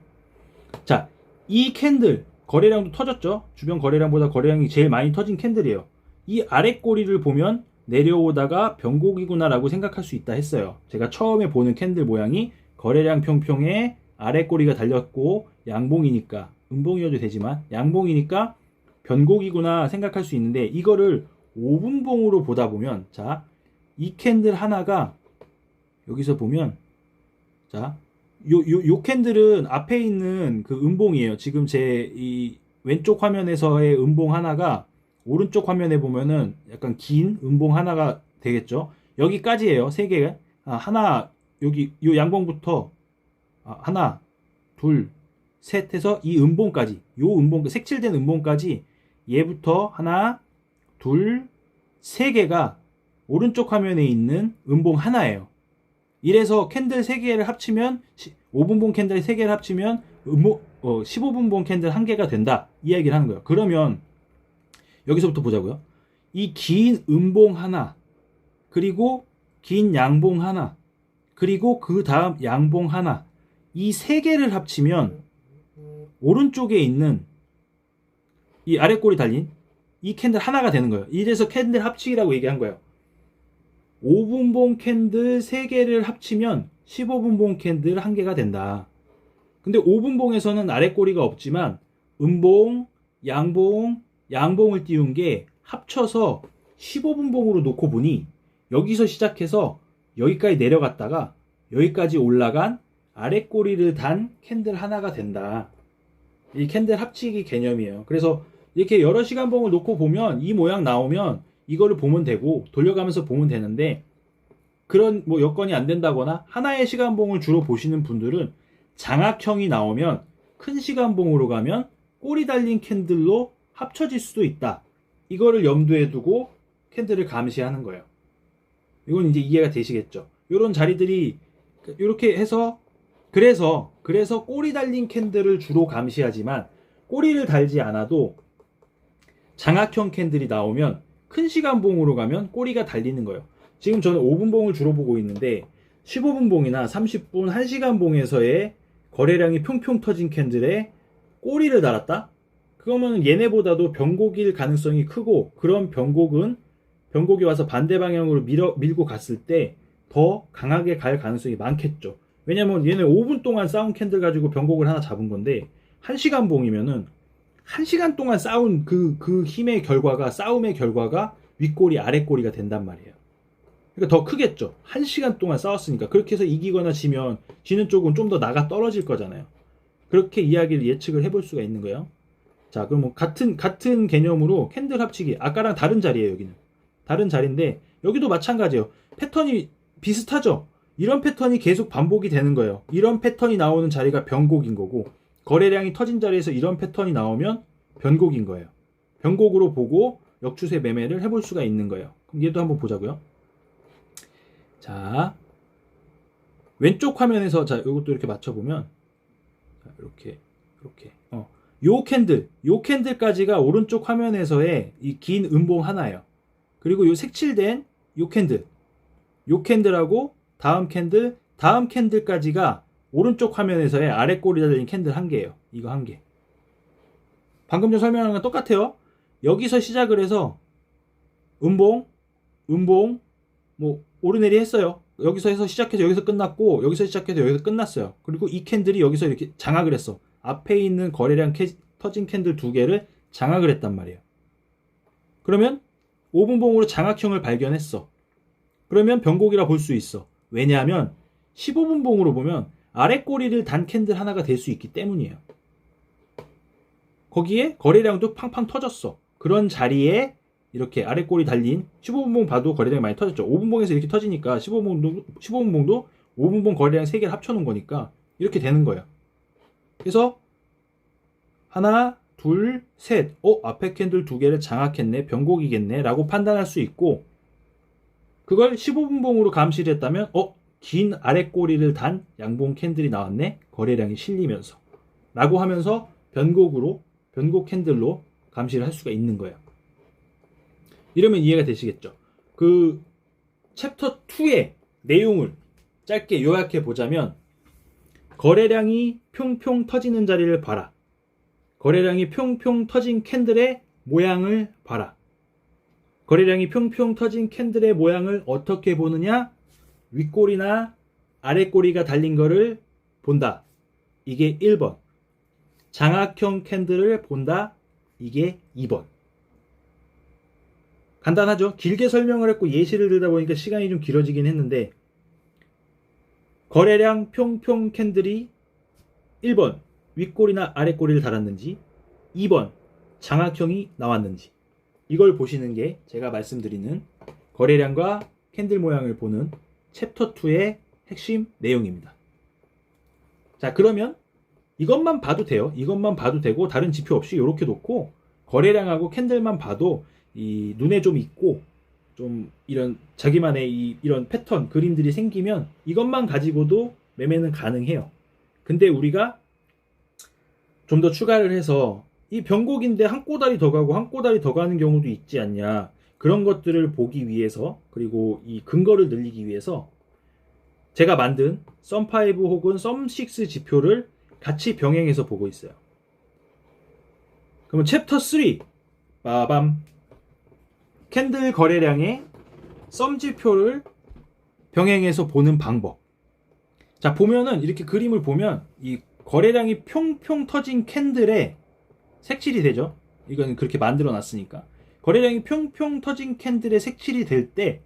자, 이 캔들 거래량도 터졌죠. 주변 거래량보다 거래량이 제일 많이 터진 캔들이에요. 이 아래 꼬리를 보면 내려오다가 변곡이구나 라고 생각할 수 있다 했어요. 제가 처음에 보는 캔들 모양이 거래량 평평에 아래 꼬리가 달렸고 양봉이니까, 음봉이어도 되지만 양봉이니까 변곡이구나 생각할 수 있는데, 이거를 5분봉으로 보다 보면, 자, 이 캔들 하나가 여기서 보면, 자, 요 캔들은 앞에 있는 그 음봉이에요. 지금 제 이 왼쪽 화면에서의 음봉 하나가 오른쪽 화면에 보면은 약간 긴 음봉 하나가 되겠죠. 여기까지예요. 세 개. 하나, 여기 요 양봉부터 하나, 둘, 셋 해서 이 음봉까지, 요 음봉, 색칠된 음봉까지 얘부터 하나, 둘, 세 개가 오른쪽 화면에 있는 음봉 하나예요. 이래서 캔들 3개를 합치면 5분봉 캔들 3개를 합치면 15분봉 캔들 1개가 된다, 이 얘기를 하는 거예요. 그러면 여기서부터 보자고요. 이 긴 음봉 하나, 그리고 긴 양봉 하나, 그리고 그 다음 양봉 하나, 이 3개를 합치면 오른쪽에 있는 이 아래 꼬리 달린 이 캔들 하나가 되는 거예요. 이래서 캔들 합치기라고 얘기한 거예요. 5분봉 캔들 3개를 합치면 15분봉 캔들 1개가 된다. 근데 5분봉에서는 아래 꼬리가 없지만 음봉, 양봉, 양봉을 띄운 게 합쳐서 15분봉으로 놓고 보니 여기서 시작해서 여기까지 내려갔다가 여기까지 올라간 아래 꼬리를 단 캔들 하나가 된다. 이 캔들 합치기 개념이에요. 그래서 이렇게 여러 시간봉을 놓고 보면 이 모양 나오면 이거를 보면 되고, 돌려가면서 보면 되는데, 그런 뭐 여건이 안 된다거나 하나의 시간봉을 주로 보시는 분들은 장악형이 나오면 큰 시간봉으로 가면 꼬리 달린 캔들로 합쳐질 수도 있다. 이거를 염두에 두고 캔들을 감시하는 거예요. 이건 이제 이해가 되시겠죠? 이런 자리들이 이렇게 해서, 그래서 꼬리 달린 캔들을 주로 감시하지만 꼬리를 달지 않아도 장악형 캔들이 나오면 큰 시간봉으로 가면 꼬리가 달리는 거예요. 지금 저는 5분봉을 주로 보고 있는데 15분봉이나 30분 1시간봉에서의 거래량이 평평 터진 캔들에 꼬리를 달았다? 그러면 얘네보다도 변곡일 가능성이 크고, 그런 변곡이 와서 반대 방향으로 밀고 갔을 때 더 강하게 갈 가능성이 많겠죠. 왜냐면 얘네 5분 동안 싸운 캔들 가지고 변곡을 하나 잡은 건데, 1시간봉이면은 1시간 동안 싸운 그 힘의 결과가, 싸움의 결과가 윗꼬리, 아랫꼬리가 된단 말이에요. 그러니까 더 크겠죠. 1시간 동안 싸웠으니까. 그렇게 해서 이기거나 지면 지는 쪽은 좀 더 나가 떨어질 거잖아요. 그렇게 이야기를 예측을 해볼 수가 있는 거예요. 자, 그럼 뭐 같은 개념으로 캔들 합치기. 아까랑 다른 자리예요, 여기는. 다른 자리인데 여기도 마찬가지예요. 패턴이 비슷하죠. 이런 패턴이 계속 반복이 되는 거예요. 이런 패턴이 나오는 자리가 변곡인 거고, 거래량이 터진 자리에서 이런 패턴이 나오면 변곡인 거예요. 변곡으로 보고 역추세 매매를 해볼 수가 있는 거예요. 그럼 얘도 한번 보자고요. 자, 왼쪽 화면에서, 자, 이것도 이렇게 맞춰보면, 자, 이렇게 요 캔들까지가 오른쪽 화면에서의 이 긴 음봉 하나예요. 그리고 요 색칠된 요 캔들하고 다음 캔들까지가 오른쪽 화면에서의 아래 꼬리 달린 캔들 1개예요. 이거 1개. 방금 전 설명한 건 똑같아요. 여기서 시작을 해서 음봉, 뭐 오르내리 했어요. 여기서 해서 시작해서 여기서 끝났고, 여기서 시작해서 여기서 끝났어요. 그리고 이 캔들이 여기서 이렇게 장악을 했어. 앞에 있는 거래량 터진 캔들 2개를 장악을 했단 말이에요. 그러면 5분봉으로 장악형을 발견했어. 그러면 변곡이라 볼 수 있어. 왜냐하면 15분봉으로 보면 아래 꼬리를 단 캔들 하나가 될 수 있기 때문이에요. 거기에 거래량도 팡팡 터졌어. 그런 자리에 이렇게 아랫골이 달린 15분봉 봐도 거래량이 많이 터졌죠. 5분봉에서 이렇게 터지니까 15분봉도 5분봉 거래량 3개를 합쳐놓은 거니까 이렇게 되는 거예요. 그래서 하나, 둘, 셋. 앞에 캔들 2개를 장악했네. 변곡이겠네. 라고 판단할 수 있고, 그걸 15분봉으로 감시를 했다면 긴 아랫꼬리를 단 양봉 캔들이 나왔네. 거래량이 실리면서. 라고 하면서 변곡 캔들로 감시를 할 수가 있는 거예요. 이러면 이해가 되시겠죠? 그 챕터 2의 내용을 짧게 요약해 보자면, 거래량이 평평 터지는 자리를 봐라. 거래량이 평평 터진 캔들의 모양을 봐라. 거래량이 평평 터진 캔들의 모양을 어떻게 보느냐? 윗꼬리나 아랫꼬리가 달린 거를 본다. 이게 1번. 장악형 캔들을 본다. 이게 2번. 간단하죠? 길게 설명을 했고 예시를 들다 보니까 시간이 좀 길어지긴 했는데, 거래량 평평 캔들이 1번 윗꼬리나 아랫꼬리를 달았는지, 2번 장악형이 나왔는지, 이걸 보시는 게 제가 말씀드리는 거래량과 캔들 모양을 보는 챕터 2의 핵심 내용입니다. 자, 그러면 이것만 봐도 돼요. 이것만 봐도 되고 다른 지표 없이 이렇게 놓고 거래량하고 캔들만 봐도 이 눈에 좀 익고 좀 이런 자기만의 이런 패턴 그림들이 생기면 이것만 가지고도 매매는 가능해요. 근데 우리가 좀 더 추가를 해서 이 변곡인데 한 꼬다리 더 가고 한 꼬다리 더 가는 경우도 있지 않냐, 그런 것들을 보기 위해서, 그리고 이 근거를 늘리기 위해서 제가 만든 썸5 혹은 썸6 지표를 같이 병행해서 보고 있어요. 그러면 챕터 3 빠밤, 캔들 거래량의 썸 지표를 병행해서 보는 방법. 자, 보면은 이렇게 그림을 보면 이 거래량이 평평 터진 캔들에 색칠이 되죠. 이건 그렇게 만들어 놨으니까. 거래량이 평평 터진 캔들에 색칠이 될 때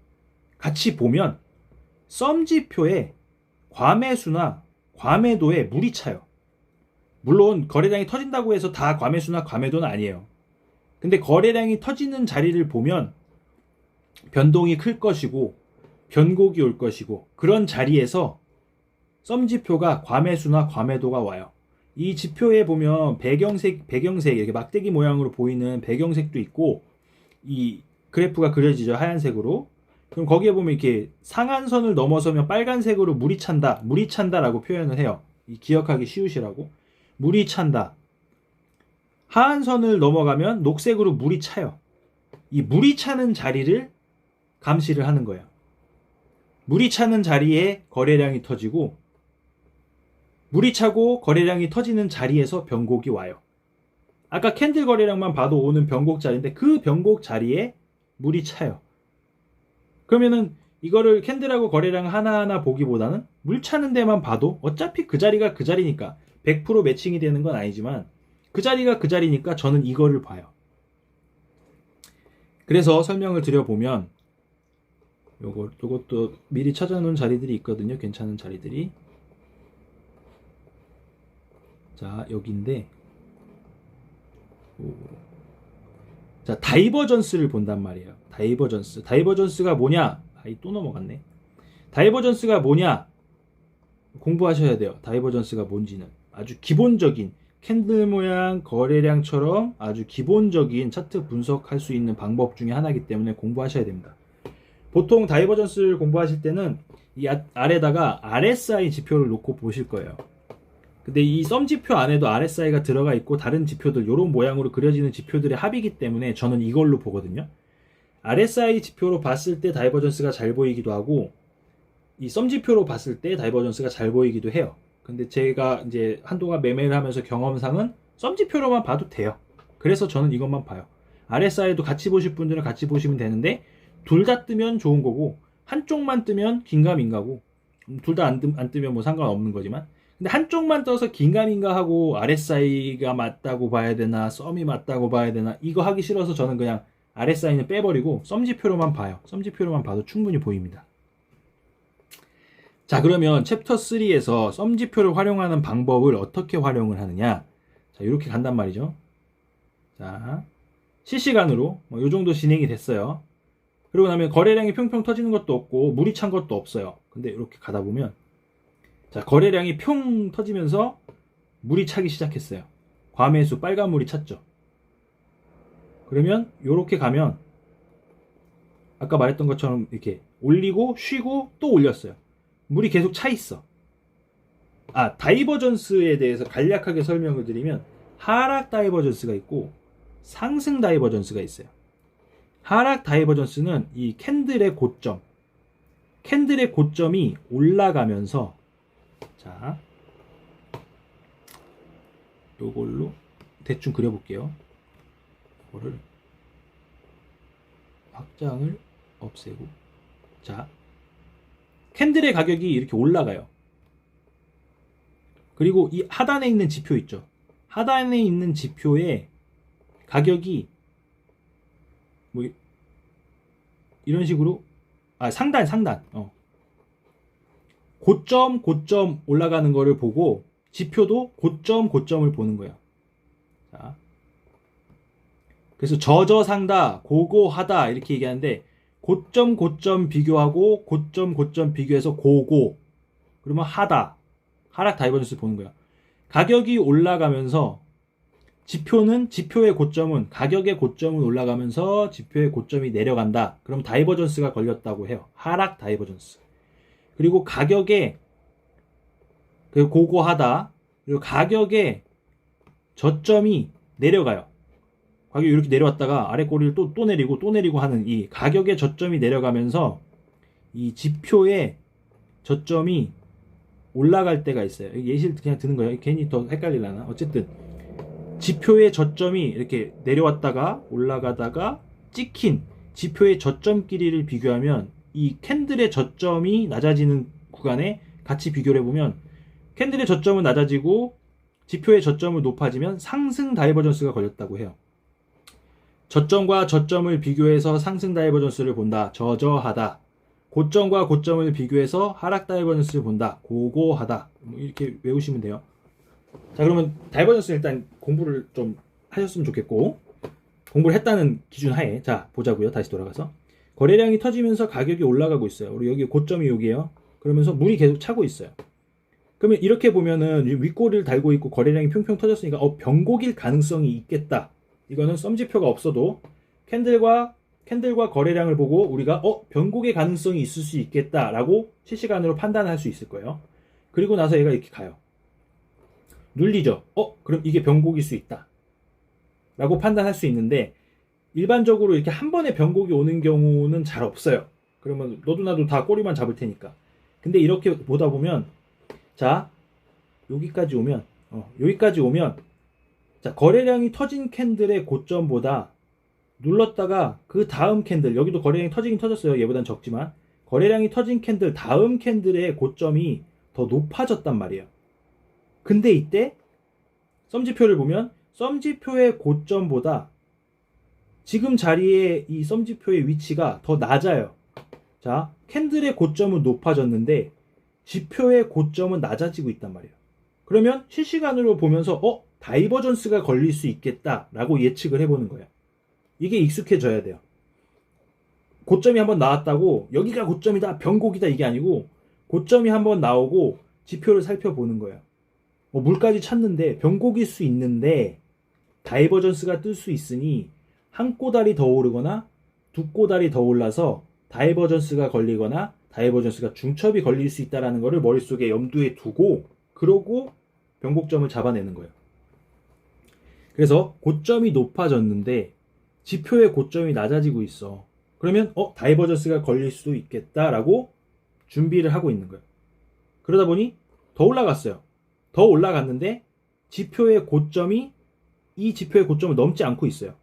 같이 보면 썸 지표에 과매수나 과매도에 물이 차요. 물론 거래량이 터진다고 해서 다 과매수나 과매도는 아니에요. 근데 거래량이 터지는 자리를 보면 변동이 클 것이고 변곡이 올 것이고, 그런 자리에서 썸 지표가 과매수나 과매도가 와요. 이 지표에 보면 배경색 이렇게 막대기 모양으로 보이는 배경색도 있고, 이 그래프가 그려지죠, 하얀색으로. 그럼 거기에 보면 이렇게 상한선을 넘어서면 빨간색으로 물이 찬다라고 표현을 해요. 기억하기 쉬우시라고. 물이 찬다. 하한선을 넘어가면 녹색으로 물이 차요. 이 물이 차는 자리를 감시를 하는 거예요. 물이 차는 자리에 거래량이 터지고, 물이 차고 거래량이 터지는 자리에서 변곡이 와요. 아까 캔들 거래량만 봐도 오는 변곡 자리인데 그 변곡 자리에 물이 차요. 그러면은 이거를 캔들하고 거래량 하나하나 보기보다는 물 차는 데만 봐도 어차피 그 자리가 그 자리니까 100% 매칭이 되는 건 아니지만 그 자리가 그 자리니까 저는 이거를 봐요. 그래서 설명을 드려보면 요것도 미리 찾아놓은 자리들이 있거든요. 괜찮은 자리들이. 자, 여기인데, 자, 다이버전스를 본단 말이에요. 다이버전스가 뭐냐? 또 넘어갔네. 다이버전스가 뭐냐? 공부하셔야 돼요. 다이버전스가 뭔지는. 아주 기본적인 캔들 모양 거래량처럼 아주 기본적인 차트 분석할 수 있는 방법 중에 하나이기 때문에 공부하셔야 됩니다. 보통 다이버전스를 공부하실 때는 이 아래다가 RSI 지표를 놓고 보실 거예요. 근데 이 썸 지표 안에도 RSI가 들어가 있고 다른 지표들, 이런 모양으로 그려지는 지표들의 합이기 때문에 저는 이걸로 보거든요. RSI 지표로 봤을 때 다이버전스가 잘 보이기도 하고, 이 썸 지표로 봤을 때 다이버전스가 잘 보이기도 해요. 근데 제가 이제 한동안 매매를 하면서 경험상은 썸 지표로만 봐도 돼요. 그래서 저는 이것만 봐요. RSI도 같이 보실 분들은 같이 보시면 되는데, 둘 다 뜨면 좋은 거고, 한쪽만 뜨면 긴가민가고, 둘 다 안 뜨면 뭐 상관없는 거지만, 근데 한쪽만 떠서 긴가민가 하고 RSI가 맞다고 봐야 되나 썸이 맞다고 봐야 되나, 이거 하기 싫어서 저는 그냥 RSI는 빼버리고 썸 지표로만 봐요. 썸 지표로만 봐도 충분히 보입니다. 자, 그러면 챕터 3에서 썸 지표를 활용하는 방법을 어떻게 활용을 하느냐, 자, 이렇게 간단 말이죠. 자, 실시간으로 요 정도 진행이 됐어요. 그러고 나면 거래량이 평평 터지는 것도 없고 물이 찬 것도 없어요. 근데 이렇게 가다 보면 자, 거래량이 평 터지면서 물이 차기 시작했어요. 과매수 빨간 물이 찼죠. 그러면 이렇게 가면 아까 말했던 것처럼 이렇게 올리고 쉬고 또 올렸어요. 물이 계속 차 있어. 다이버전스에 대해서 간략하게 설명을 드리면 하락 다이버전스가 있고 상승 다이버전스가 있어요. 하락 다이버전스는 이 캔들의 고점이 올라가면서 자, 요걸로 대충 그려볼게요. 이거를 확장을 없애고 자, 캔들의 가격이 이렇게 올라가요. 그리고 이 하단에 있는 지표 있죠. 하단에 있는 지표의 가격이 뭐 이런 식으로 상단 고점 올라가는 거를 보고 지표도 고점을 보는 거예요. 자, 그래서 저저상다, 고고하다 이렇게 얘기하는데 고점 비교하고 고점 비교해서 고고 그러면 하다 하락 다이버전스 보는 거예요. 가격이 올라가면서 지표의 고점은 가격의 고점은 올라가면서 지표의 고점이 내려간다. 그럼 다이버전스가 걸렸다고 해요. 하락 다이버전스. 그리고 가격의 고고하다. 그리고 가격의 저점이 내려가요. 가격이 이렇게 내려왔다가 아래 꼬리를 또 내리고 하는 이 가격의 저점이 내려가면서 이 지표의 저점이 올라갈 때가 있어요. 예시를 그냥 드는 거예요. 괜히 더 헷갈리려나? 어쨌든 지표의 저점이 이렇게 내려왔다가 올라가다가 찍힌 지표의 저점 길이를 비교하면 이 캔들의 저점이 낮아지는 구간에 같이 비교를 해보면 캔들의 저점은 낮아지고 지표의 저점은 높아지면 상승 다이버전스가 걸렸다고 해요. 저점과 저점을 비교해서 상승 다이버전스를 본다. 저저하다. 고점과 고점을 비교해서 하락 다이버전스를 본다. 고고하다. 이렇게 외우시면 돼요. 자, 그러면 다이버전스 일단 공부를 좀 하셨으면 좋겠고 공부를 했다는 기준 하에 자 보자고요. 다시 돌아가서 거래량이 터지면서 가격이 올라가고 있어요. 우리 여기 고점이 여기에요. 그러면서 물이 계속 차고 있어요. 그러면 이렇게 보면은 윗꼬리를 달고 있고 거래량이 평평 터졌으니까 변곡일 가능성이 있겠다. 이거는 썸지표가 없어도 캔들과 거래량을 보고 우리가 변곡의 가능성이 있을 수 있겠다라고 실시간으로 판단할 수 있을 거예요. 그리고 나서 얘가 이렇게 가요. 눌리죠. 그럼 이게 변곡일 수 있다. 라고 판단할 수 있는데 일반적으로 이렇게 한 번에 변곡이 오는 경우는 잘 없어요. 그러면 너도 나도 다 꼬리만 잡을 테니까. 근데 이렇게 보다 보면 자, 여기까지 오면 자, 거래량이 터진 캔들의 고점보다 눌렀다가 그 다음 캔들, 여기도 거래량이 터지긴 터졌어요. 얘보단 적지만 거래량이 터진 캔들 다음 캔들의 고점이 더 높아졌단 말이에요. 근데 이때 썸지표를 보면 썸지표의 고점보다 지금 자리에 이 썸지표의 위치가 더 낮아요. 자, 캔들의 고점은 높아졌는데 지표의 고점은 낮아지고 있단 말이에요. 그러면 실시간으로 보면서 다이버전스가 걸릴 수 있겠다라고 예측을 해보는 거예요. 이게 익숙해져야 돼요. 고점이 한번 나왔다고 여기가 고점이다, 변곡이다 이게 아니고 고점이 한번 나오고 지표를 살펴보는 거예요. 물까지 찼는데 변곡일 수 있는데 다이버전스가 뜰 수 있으니 한 꼬다리 더 오르거나 두 꼬다리 더 올라서 다이버전스가 걸리거나 다이버전스가 중첩이 걸릴 수 있다는 것을 머릿속에 염두에 두고 그러고 변곡점을 잡아내는 거예요. 그래서 고점이 높아졌는데 지표의 고점이 낮아지고 있어. 그러면 다이버전스가 걸릴 수도 있겠다라고 준비를 하고 있는 거예요. 그러다 보니 더 올라갔어요. 더 올라갔는데 지표의 고점이 이 지표의 고점을 넘지 않고 있어요.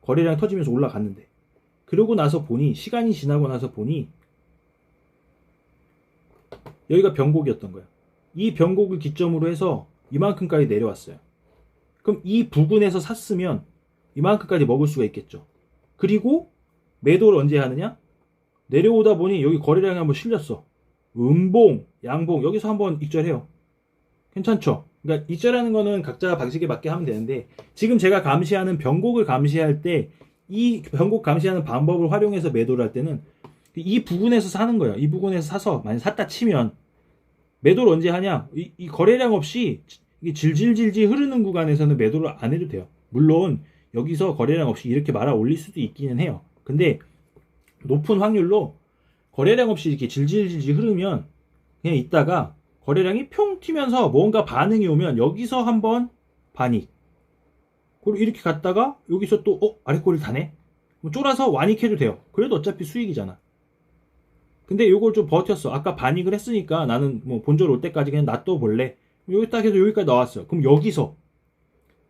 거래량 터지면서 올라갔는데. 그러고 나서 보니 시간이 지나고 나서 보니 여기가 변곡이었던 거예요. 이 변곡을 기점으로 해서 이만큼까지 내려왔어요. 그럼 이 부근에서 샀으면 이만큼까지 먹을 수가 있겠죠. 그리고 매도를 언제 하느냐? 내려오다 보니 여기 거래량이 한번 실렸어. 음봉, 양봉 여기서 한번 익절해요. 괜찮죠? 그러니까 익절하는 거는 각자 방식에 맞게 하면 되는데 지금 제가 감시하는 변곡을 감시할 때 이 변곡 감시하는 방법을 활용해서 매도를 할 때는 이 부분에서 사는 거예요. 이 부분에서 사서 만약 샀다 치면 매도를 언제 하냐? 이 거래량 없이 이게 질질질질 흐르는 구간에서는 매도를 안 해도 돼요. 물론 여기서 거래량 없이 이렇게 말아 올릴 수도 있기는 해요. 근데 높은 확률로 거래량 없이 이렇게 질질질질 흐르면 그냥 있다가 거래량이 평 튀면서 뭔가 반응이 오면 여기서 한번 반익, 그리고 이렇게 갔다가 여기서 또 아래꼬리를 다네? 쫄아서 완익해도 돼요. 그래도 어차피 수익이잖아. 근데 요걸 좀 버텼어. 아까 반익을 했으니까 나는 뭐 본절 올 때까지 그냥 놔둬 볼래. 여기 딱 해서 여기까지 나왔어요. 그럼 여기서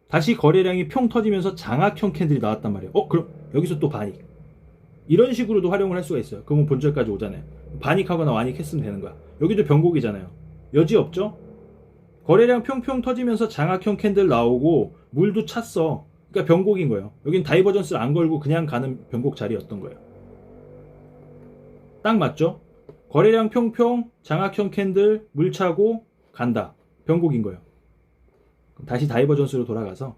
다시 거래량이 평 터지면서 장악형 캔들이 나왔단 말이에요. 그럼 여기서 또 반익. 이런 식으로도 활용을 할 수가 있어요. 그러면 본절까지 오잖아요. 반익하거나 완익했으면 되는 거야. 여기도 변곡이잖아요. 여지 없죠? 거래량 평평 터지면서 장악형 캔들 나오고 물도 찼어. 그러니까 변곡인 거예요. 여긴 다이버전스를 안 걸고 그냥 가는 변곡 자리였던 거예요. 딱 맞죠? 거래량 평평, 장악형 캔들, 물 차고 간다. 변곡인 거예요. 다시 다이버전스로 돌아가서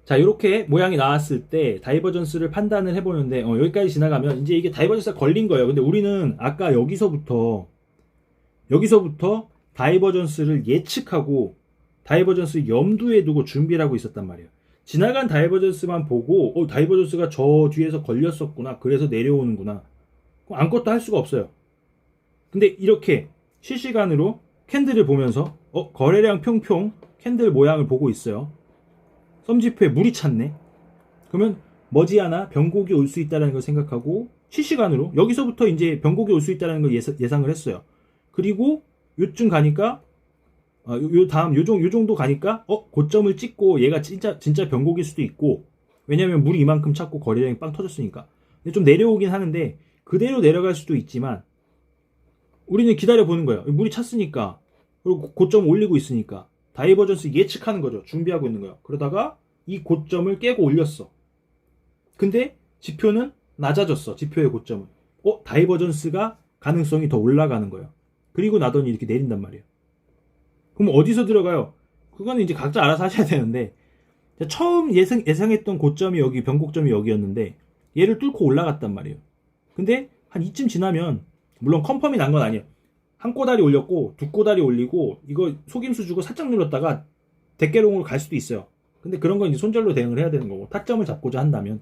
자, 이렇게 모양이 나왔을 때 다이버전스를 판단을 해보는데 여기까지 지나가면 이제 이게 다이버전스가 걸린 거예요. 근데 우리는 아까 여기서부터 다이버전스를 예측하고 다이버전스 염두에 두고 준비를 하고 있었단 말이에요. 지나간 다이버전스만 보고 다이버전스가 저 뒤에서 걸렸었구나. 그래서 내려오는구나. 그럼 아무것도 할 수가 없어요. 근데 이렇게 실시간으로 캔들을 보면서 거래량 평평 캔들 모양을 보고 있어요. 썸지표에 물이 찼네. 그러면 머지않아 변곡이 올 수 있다는 걸 생각하고 실시간으로 여기서부터 이제 변곡이 올 수 있다는 걸 예상을 했어요. 그리고 요쯤 가니까 요 다음 요 정도 가니까 고점을 찍고 얘가 진짜 변곡일 수도 있고, 왜냐면 물이 이만큼 찼고 거래량이 빵 터졌으니까. 근데 좀 내려오긴 하는데 그대로 내려갈 수도 있지만 우리는 기다려 보는 거예요. 물이 찼으니까, 그리고 고점 올리고 있으니까 다이버전스 예측하는 거죠. 준비하고 있는 거예요. 그러다가 이 고점을 깨고 올렸어. 근데 지표는 낮아졌어. 지표의 고점은. 다이버전스가 가능성이 더 올라가는 거예요. 그리고 나더니 이렇게 내린단 말이에요. 그럼 어디서 들어가요? 그거는 이제 각자 알아서 하셔야 되는데, 처음 예상했던 고점이 여기, 변곡점이 여기였는데 얘를 뚫고 올라갔단 말이에요. 근데 한 이쯤 지나면, 물론 컨펌이 난 건 아니에요. 한 꼬다리 올렸고 두 꼬다리 올리고 이거 속임수 주고 살짝 눌렀다가 대깨롱으로 갈 수도 있어요. 근데 그런 건 이제 손절로 대응을 해야 되는 거고, 타점을 잡고자 한다면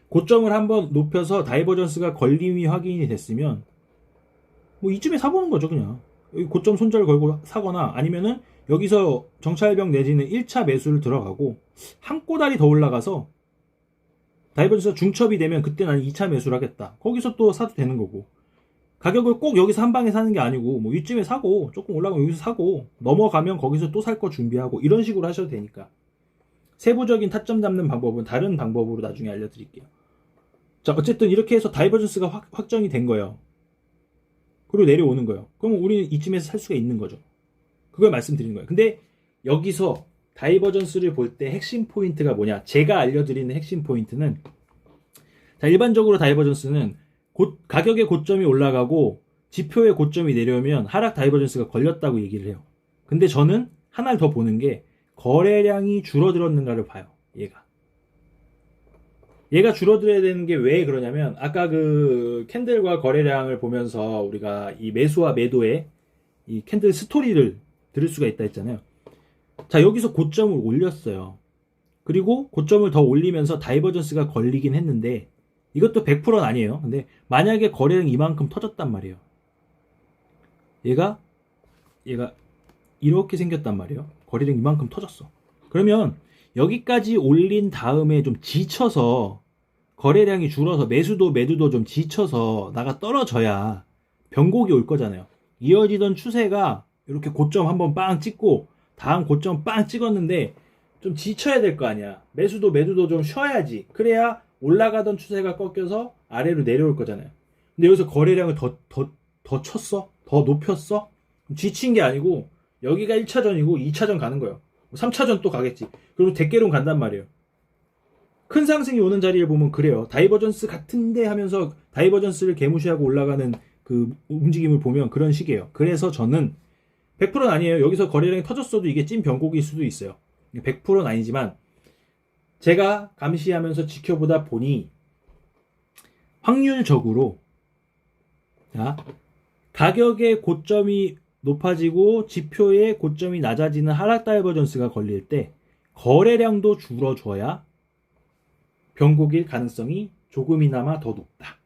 고점을 한번 높여서 다이버전스가 걸림이 확인이 됐으면 뭐 이쯤에 사보는 거죠. 그냥 여기 고점 손절 걸고 사거나, 아니면은 여기서 정찰병 내지는 1차 매수를 들어가고 한 꼬다리 더 올라가서 다이버전스가 중첩이 되면 그때 나는 2차 매수를 하겠다. 거기서 또 사도 되는 거고, 가격을 꼭 여기서 한 방에 사는 게 아니고 뭐 이쯤에 사고 조금 올라가면 여기서 사고 넘어가면 거기서 또 살 거 준비하고 이런 식으로 하셔도 되니까. 세부적인 타점 잡는 방법은 다른 방법으로 나중에 알려드릴게요. 자, 어쨌든 이렇게 해서 다이버전스가 확정이 된 거예요. 그리고 내려오는 거예요. 그러면 우리는 이쯤에서 살 수가 있는 거죠. 그걸 말씀드리는 거예요. 근데 여기서 다이버전스를 볼 때 핵심 포인트가 뭐냐? 제가 알려드리는 핵심 포인트는, 자, 일반적으로 다이버전스는 가격의 고점이 올라가고 지표의 고점이 내려오면 하락 다이버전스가 걸렸다고 얘기를 해요. 근데 저는 하나를 더 보는 게 거래량이 줄어들었는가를 봐요. 얘가 줄어들어야 되는 게 왜 그러냐면, 아까 그 캔들과 거래량을 보면서 우리가 이 매수와 매도의 이 캔들 스토리를 들을 수가 있다 했잖아요. 자, 여기서 고점을 올렸어요. 그리고 고점을 더 올리면서 다이버전스가 걸리긴 했는데 이것도 100%는 아니에요. 근데 만약에 거래량이 이만큼 터졌단 말이에요. 얘가 이렇게 생겼단 말이에요. 거래량이 이만큼 터졌어. 그러면 여기까지 올린 다음에 좀 지쳐서, 거래량이 줄어서 매도도 좀 지쳐서 나가 떨어져야 변곡이 올 거잖아요. 이어지던 추세가 이렇게 고점 한번 빵 찍고 다음 고점 빵 찍었는데 좀 지쳐야 될 거 아니야. 매도도 좀 쉬어야지. 그래야 올라가던 추세가 꺾여서 아래로 내려올 거잖아요. 근데 여기서 거래량을 더 쳤어? 더 높였어? 지친 게 아니고 여기가 1차전이고 2차전 가는 거예요. 3차전 또 가겠지. 그리고 대깨론 간단 말이에요. 큰 상승이 오는 자리를 보면 그래요. 다이버전스 같은데 하면서 다이버전스를 개무시하고 올라가는 그 움직임을 보면 그런 식이에요. 그래서 저는 100%는 아니에요. 여기서 거래량이 터졌어도 이게 찐 변곡일 수도 있어요. 100%는 아니지만 제가 감시하면서 지켜보다 보니 확률적으로 자, 가격의 고점이 높아지고 지표의 고점이 낮아지는 하락 다이버전스가 걸릴 때 거래량도 줄어줘야 변곡일 가능성이 조금이나마 더 높다.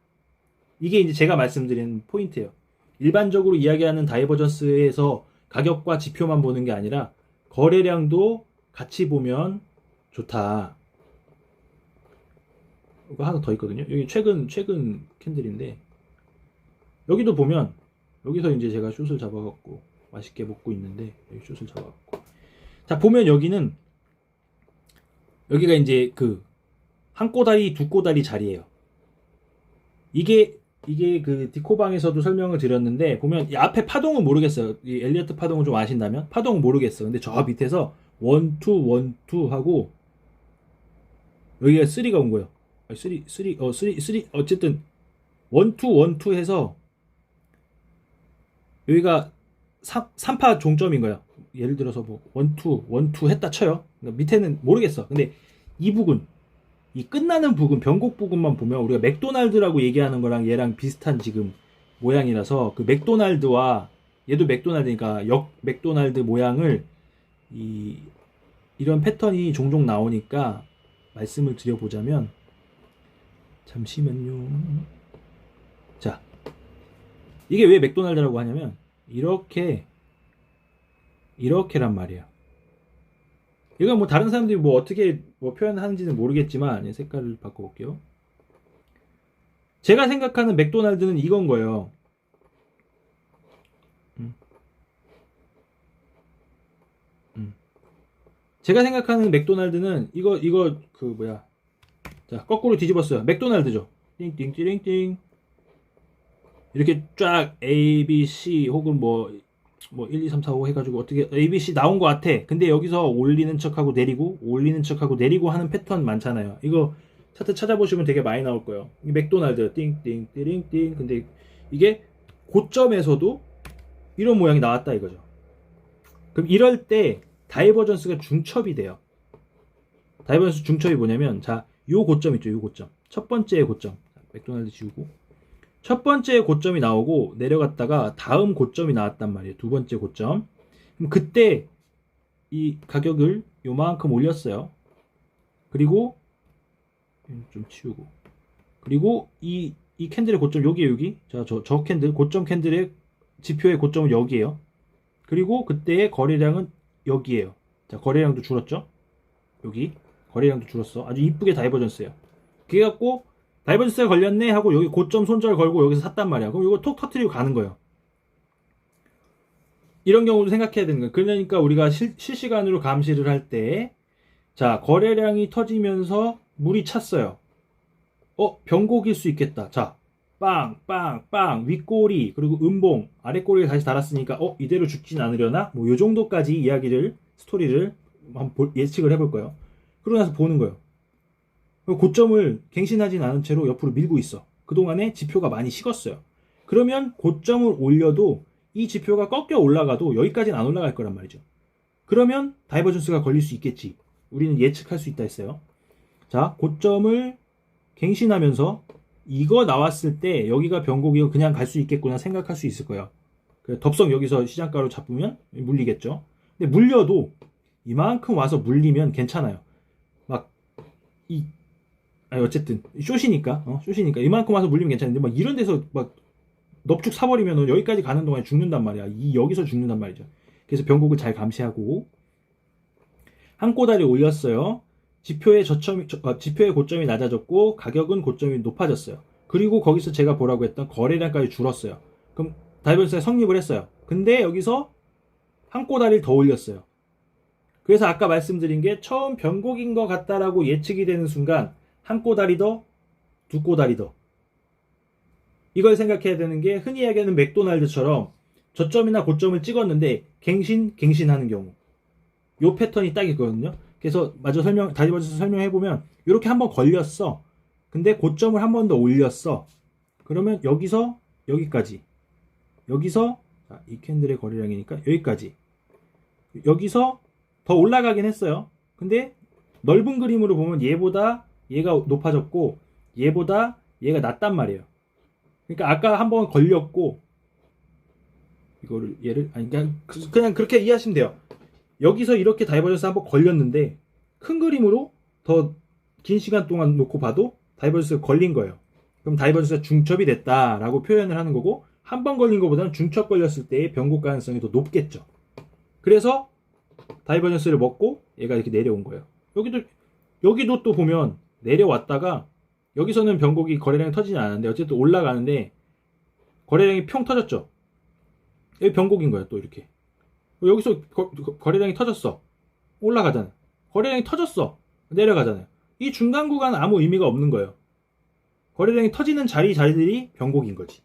이게 이제 제가 말씀드린 포인트예요. 일반적으로 이야기하는 다이버전스에서 가격과 지표만 보는 게 아니라 거래량도 같이 보면 좋다. 이거 하나 더 있거든요. 여기 최근 캔들인데 여기도 보면 여기서 이제 제가 숏을 잡아갖고 맛있게 먹고 있는데 여기 숏을 잡아갖고 자 보면 여기는 여기가 이제 그 한 꼬다리 두 꼬다리 자리예요. 이게 그 디코방에서도 설명을 드렸는데 보면 이 앞에 파동은 모르겠어요. 이 엘리어트 파동을 좀 아신다면 파동은 모르겠어. 근데 저 밑에서 1, 2, 1, 2 하고 여기가 3가 온 거예요. 3 어쨌든 1, 2, 1, 2 해서 여기가 3파 종점인 거예요. 예를 들어서 뭐 1, 2 했다 쳐요. 그러니까 밑에는 모르겠어. 근데 이 부분 이 끝나는 부분, 변곡 부분만 보면 우리가 맥도날드라고 얘기하는 거랑 얘랑 비슷한 지금 모양이라서 그 맥도날드와 얘도 맥도날드니까 역 맥도날드 모양을 이런 패턴이 종종 나오니까 말씀을 드려보자면 잠시만요. 자, 이게 왜 맥도날드라고 하냐면 이렇게란 말이에요. 이건 뭐 다른 사람들이 뭐 어떻게 뭐 표현하는지는 모르겠지만 색깔을 바꿔볼게요. 제가 생각하는 맥도날드는 이건 거예요. 제가 생각하는 맥도날드는 이거 그 뭐야? 자 거꾸로 뒤집었어요. 맥도날드죠. 띵띵띵띵 이렇게 쫙 A, B, C 혹은 뭐 1, 2, 3, 4, 5 해가지고 어떻게 A, B, C 나온 것 같아. 근데 여기서 올리는 척하고 내리고 올리는 척하고 내리고 하는 패턴 많잖아요. 이거 차트 찾아보시면 되게 많이 나올 거예요. 맥도날드 띵띵 띵띵 근데 이게 고점에서도 이런 모양이 나왔다 이거죠. 그럼 이럴 때 다이버전스가 중첩이 돼요. 다이버전스 중첩이 뭐냐면 자, 요 고점 있죠. 요 고점. 첫 번째 고점. 맥도날드 지우고 첫 번째 고점이 나오고 내려갔다가 다음 고점이 나왔단 말이에요. 두 번째 고점. 그럼 그때 이 가격을 요만큼 올렸어요. 그리고 좀 치우고 그리고 이 캔들의 고점 여기 자, 저 캔들 고점 캔들의 지표의 고점은 여기에요. 그리고 그때의 거래량은 여기에요. 자, 거래량도 줄었죠. 여기 거래량도 줄었어. 아주 이쁘게 다이버전스예요. 그래갖고 다이버전스가 걸렸네 하고 여기 고점 손절 걸고 여기서 샀단 말이야. 그럼 이거 톡 터트리고 가는 거예요. 이런 경우도 생각해야 되는 거예요. 그러니까 우리가 실시간으로 감시를 할 때 자, 거래량이 터지면서 물이 찼어요. 변곡일 수 있겠다. 자, 빵 윗꼬리 그리고 음봉 아랫꼬리를 다시 달았으니까 이대로 죽진 않으려나? 뭐 요 정도까지 이야기를 스토리를 한번 예측을 해볼 거예요. 그러고 나서 보는 거예요. 고점을 갱신하진 않은 채로 옆으로 밀고 있어. 그동안에 지표가 많이 식었어요. 그러면 고점을 올려도 이 지표가 꺾여 올라가도 여기까지는 안 올라갈 거란 말이죠. 그러면 다이버전스가 걸릴 수 있겠지. 우리는 예측할 수 있다 했어요. 자, 고점을 갱신하면서 이거 나왔을 때 여기가 변곡이고 그냥 갈 수 있겠구나 생각할 수 있을 거예요. 덥석 여기서 시장가로 잡으면 물리겠죠. 근데 물려도 이만큼 와서 물리면 괜찮아요. 어쨌든 숏이니까 이만큼 와서 물리면 괜찮은데 막 이런 데서 막 넙죽 사버리면 여기까지 가는 동안에 죽는단 말이야. 여기서 죽는단 말이죠. 그래서 변곡을 잘 감시하고 한 꼬다리 올렸어요. 지표의 고점이 낮아졌고 가격은 고점이 높아졌어요. 그리고 거기서 제가 보라고 했던 거래량까지 줄었어요. 그럼 다이버전스가 성립을 했어요. 근데 여기서 한 꼬다리를 더 올렸어요. 그래서 아까 말씀드린 게 처음 변곡인 것 같다라고 예측이 되는 순간 한 꼬다리 더, 두 꼬다리 더. 이걸 생각해야 되는 게 흔히 이야기하는 맥도날드처럼 저점이나 고점을 찍었는데 갱신하는 경우. 요 패턴이 딱 있거든요. 그래서 다이버전스 설명해보면 이렇게 한번 걸렸어. 근데 고점을 한 번 더 올렸어. 그러면 여기서 여기까지. 여기서 이 캔들의 거래량이니까 여기까지. 여기서 더 올라가긴 했어요. 근데 넓은 그림으로 보면 얘보다 얘가 높아졌고 얘보다 얘가 낮단 말이에요. 그러니까 아까 한번 걸렸고 이거를 얘를 아니 그냥 그렇게 이해하시면 돼요. 여기서 이렇게 다이버전스 한번 걸렸는데 큰 그림으로 더 긴 시간 동안 놓고 봐도 다이버전스가 걸린 거예요. 그럼 다이버전스가 중첩이 됐다라고 표현을 하는 거고 한 번 걸린 것보다는 중첩 걸렸을 때의 변곡 가능성이 더 높겠죠. 그래서 다이버전스를 먹고 얘가 이렇게 내려온 거예요. 여기도 또 보면 내려왔다가 여기서는 변곡이 거래량이 터지지 않았는데 어쨌든 올라가는데 거래량이 평 터졌죠. 여기 변곡인 거예요. 또 이렇게 여기서 거래량이 터졌어. 올라가잖아요. 거래량이 터졌어. 내려가잖아요. 이 중간 구간은 아무 의미가 없는 거예요. 거래량이 터지는 자리들이 변곡인 거지.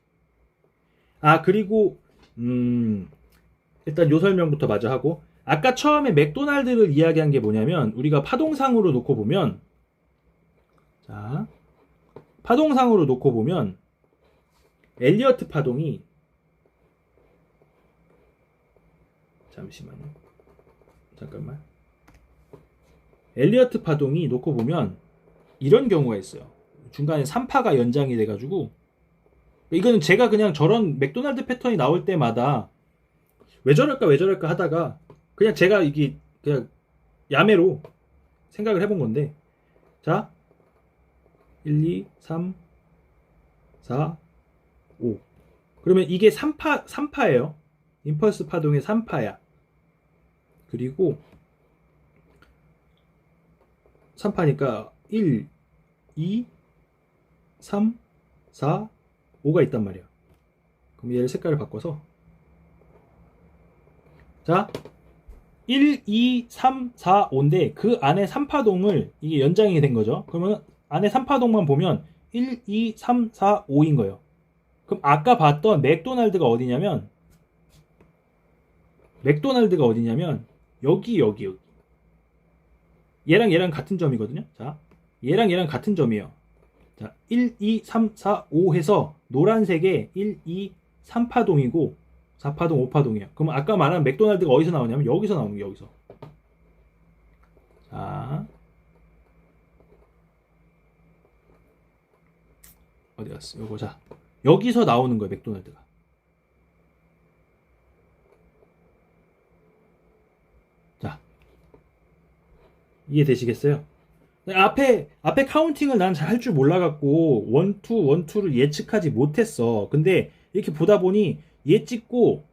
아 그리고 일단 요 설명부터 마저 하고 아까 처음에 맥도날드를 이야기한 게 뭐냐면 우리가 파동상으로 놓고 보면 자 파동상으로 놓고 보면 엘리어트 파동이 잠시만요. 잠깐만. 엘리어트 파동이 놓고 보면 이런 경우가 있어요. 중간에 3파가 연장이 돼가지고 이거는 제가 그냥 저런 맥도날드 패턴이 나올 때마다 왜 저럴까 하다가 그냥 제가 이게 그냥 야매로 생각을 해본 건데 자 1, 2, 3, 4, 5 그러면 이게 3파예요. 임펄스 파동의 3파야. 그리고 3파니까 1, 2, 3, 4, 5가 있단 말이야. 그럼 얘를 색깔을 바꿔서 자 1, 2, 3, 4, 5인데 그 안에 3파동을 이게 연장이 된 거죠. 그러면 안에 3파동만 보면 1, 2, 3, 4, 5인 거예요. 그럼 아까 봤던 맥도날드가 어디냐면 여기 얘랑 같은 점이거든요. 자 얘랑 같은 점이에요. 자 1, 2, 3, 4, 5 해서 노란색에 1, 2, 3파동이고 4파동, 5파동이에요. 그럼 아까 말한 맥도날드가 어디서 나오냐면 여기서 나오는 거예요. 여기서. 자 어디 갔어? 요거 자 여기서 나오는 거예요. 맥도날드가. 자 이해되시겠어요? 앞에 카운팅을 난 잘 할 줄 몰라갖고 원투를 예측하지 못했어. 근데 이렇게 보다 보니 얘 찍고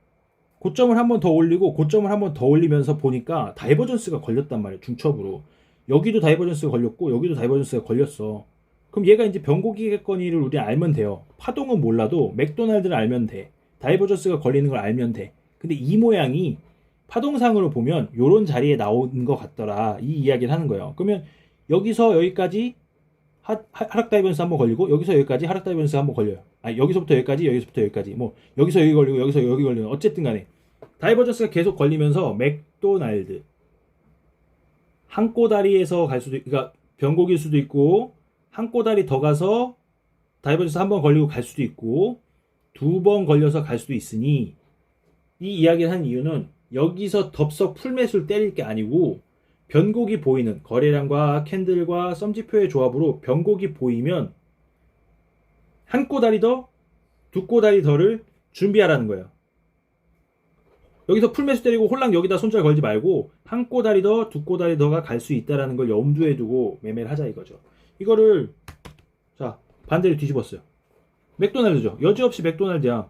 고점을 한 번 더 올리고 고점을 한 번 더 올리면서 보니까 다이버전스가 걸렸단 말이에요. 중첩으로. 여기도 다이버전스가 걸렸고 여기도 다이버전스가 걸렸어. 그럼 얘가 이제 변곡이겠거니를 우리 알면 돼요. 파동은 몰라도 맥도날드를 알면 돼. 다이버전스가 걸리는 걸 알면 돼. 근데 이 모양이 파동상으로 보면 요런 자리에 나오는 것 같더라. 이 이야기를 하는 거예요. 그러면 여기서 여기까지 하락 다이버전스 한번 걸리고 여기서 여기까지 하락 다이버전스 한번 걸려요. 아 여기서부터 여기까지 뭐 여기서 여기 걸리고 여기서 여기 걸리는 어쨌든 간에 다이버전스가 계속 걸리면서 맥도날드 한 꼬다리에서 갈 수도 그러니까 변곡일 수도 있고 한 꼬다리 더 가서 다이버전스 한 번 걸리고 갈 수도 있고 두 번 걸려서 갈 수도 있으니 이 이야기를 한 이유는 여기서 덥석 풀매수를 때릴 게 아니고 변곡이 보이는 거래량과 캔들과 썸지표의 조합으로 변곡이 보이면 한 꼬다리 더, 두 꼬다리 더를 준비하라는 거예요. 여기서 풀매수 때리고 홀랑 여기다 손절 걸지 말고 한 꼬다리 더, 두 꼬다리 더가 갈 수 있다는 걸 염두에 두고 매매를 하자 이거죠. 이거를 자 반대로 뒤집었어요. 맥도날드죠. 여지없이 맥도날드야.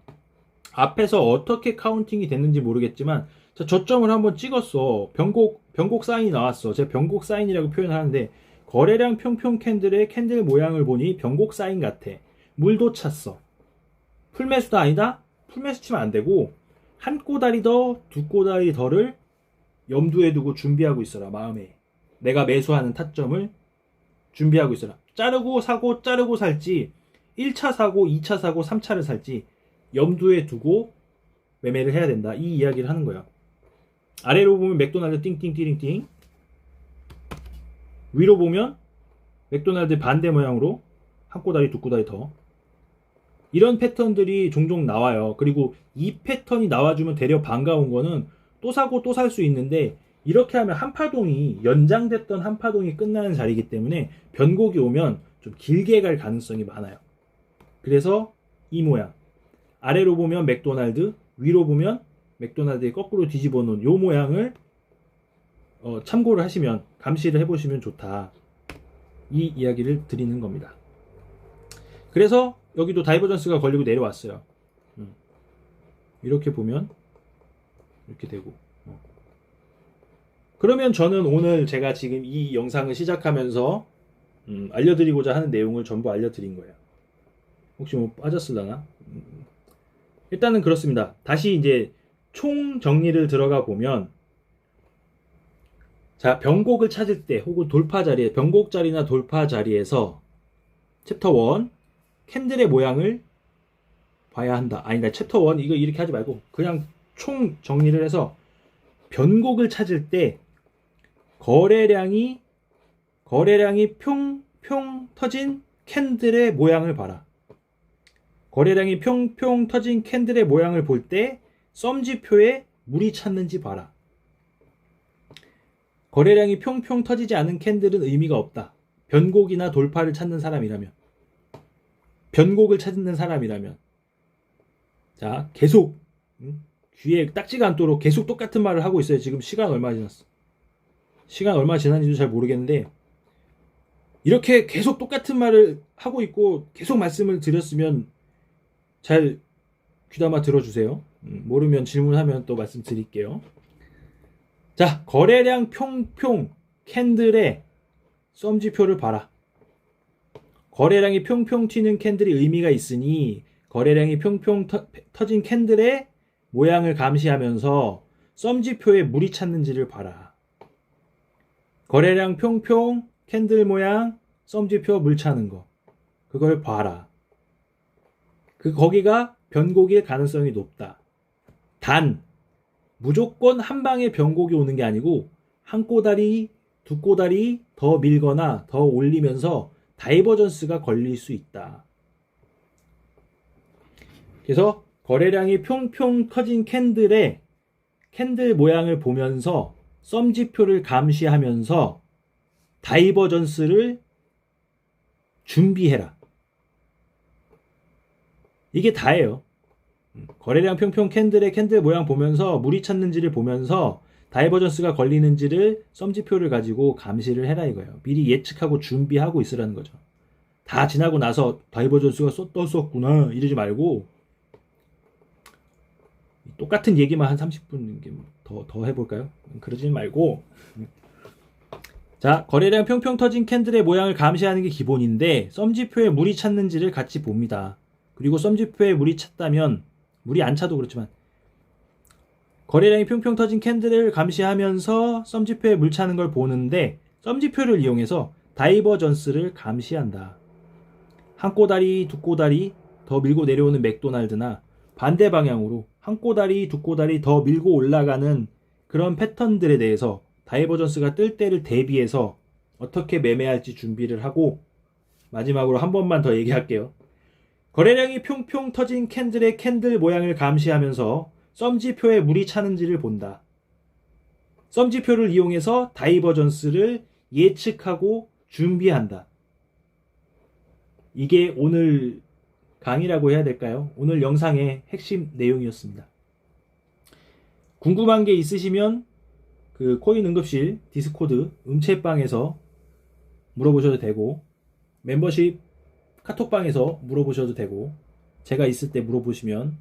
앞에서 어떻게 카운팅이 됐는지 모르겠지만 자, 저점을 한번 찍었어. 변곡 사인이 나왔어. 제가 변곡 사인이라고 표현하는데 거래량 평평 캔들의 캔들 모양을 보니 변곡 사인 같아. 물도 찼어. 풀매수도 아니다? 풀매수 치면 안 되고 한 꼬다리 더, 두 꼬다리 더를 염두에 두고 준비하고 있어라. 마음에. 내가 매수하는 타점을 준비하고 있어라. 자르고 사고 자르고 살지 1차 사고 2차 사고 3차를 살지 염두에 두고 매매를 해야 된다. 이 이야기를 하는 거야. 아래로 보면 맥도날드 띵띵띵띵 위로 보면 맥도날드 반대 모양으로 한 꼬다리 두 꼬다리 더 이런 패턴들이 종종 나와요. 그리고 이 패턴이 나와주면 되려 반가운 거는 또 사고 또 살 수 있는데, 이렇게 하면 한 파동이, 연장됐던 한 파동이 끝나는 자리이기 때문에 변곡이 오면 좀 길게 갈 가능성이 많아요. 그래서 이 모양, 아래로 보면 맥도날드, 위로 보면 맥도날드에 거꾸로 뒤집어 놓은 요 모양을 참고를 하시면, 감시를 해보시면 좋다, 이 이야기를 드리는 겁니다. 그래서 여기도 다이버전스가 걸리고 내려왔어요. 이렇게 보면 이렇게 되고, 그러면 저는 오늘 제가 지금 이 영상을 시작하면서 알려드리고자 하는 내용을 전부 알려드린 거예요. 혹시 뭐 빠졌을라나? 일단은 그렇습니다. 다시 이제 총 정리를 들어가 보면, 자, 변곡을 찾을 때 혹은 돌파 자리에, 변곡 자리나 돌파 자리에서 챕터 1 캔들의 모양을 봐야 한다. 아니다, 챕터 1 이거 이렇게 하지 말고 그냥 총 정리를 해서, 변곡을 찾을 때 거래량이 평평 터진 캔들의 모양을 봐라. 거래량이 평평 터진 캔들의 모양을 볼 때 썸지표에 물이 찼는지 봐라. 거래량이 평평 터지지 않은 캔들은 의미가 없다. 변곡이나 돌파를 찾는 사람이라면, 변곡을 찾는 사람이라면. 자, 계속 귀에 딱지가 않도록 계속 똑같은 말을 하고 있어요. 지금 시간 얼마 지났어? 시간 얼마 지났는지도 잘 모르겠는데, 이렇게 계속 똑같은 말을 하고 있고 계속 말씀을 드렸으면 잘 귀담아 들어주세요. 모르면 질문하면 또 말씀드릴게요. 자, 거래량 평평 캔들의 썸지표를 봐라. 거래량이 평평 튀는 캔들이 의미가 있으니 거래량이 평평 터진 캔들의 모양을 감시하면서 썸지표에 물이 찼는지를 봐라. 거래량 평평 캔들 모양 썸지표 물 차는 거, 그걸 봐라. 거기가 변곡일 가능성이 높다. 단 무조건 한 방에 변곡이 오는 게 아니고 한 꼬다리 두 꼬다리 더 밀거나 더 올리면서 다이버전스가 걸릴 수 있다. 그래서 거래량이 평평 터진 캔들 모양을 보면서 썸지표를 감시하면서 다이버전스를 준비해라. 이게 다예요. 거래량 평평 캔들 모양 보면서 물이 찼는지를 보면서 다이버전스가 걸리는지를 썸지표를 가지고 감시를 해라 이거예요. 미리 예측하고 준비하고 있으라는 거죠. 다 지나고 나서 다이버전스가 떴었구나 이러지 말고, 똑같은 얘기만 한 30분 더 해볼까요? 그러지 말고, 자, 거래량 평평 터진 캔들의 모양을 감시하는 게 기본인데 썸지표에 물이 찼는지를 같이 봅니다. 그리고 썸지표에 물이 찼다면, 물이 안 차도 그렇지만 거래량이 평평 터진 캔들을 감시하면서 썸지표에 물 차는 걸 보는데 썸지표를 이용해서 다이버전스를 감시한다. 한 꼬다리 두 꼬다리 더 밀고 내려오는 맥도날드나 반대 방향으로 한 꼬다리 두 꼬다리 더 밀고 올라가는 그런 패턴들에 대해서 다이버전스가 뜰 때를 대비해서 어떻게 매매할지 준비를 하고, 마지막으로 한 번만 더 얘기할게요. 거래량이 평평 터진 캔들의 캔들 모양을 감시하면서 썸지표에 물이 차는지를 본다. 썸지표를 이용해서 다이버전스를 예측하고 준비한다. 이게 오늘 강의라고 해야 될까요? 오늘 영상의 핵심 내용이었습니다. 궁금한 게 있으시면 그 코인 응급실 디스코드 음채방에서 물어보셔도 되고, 멤버십 카톡방에서 물어보셔도 되고, 제가 있을 때 물어보시면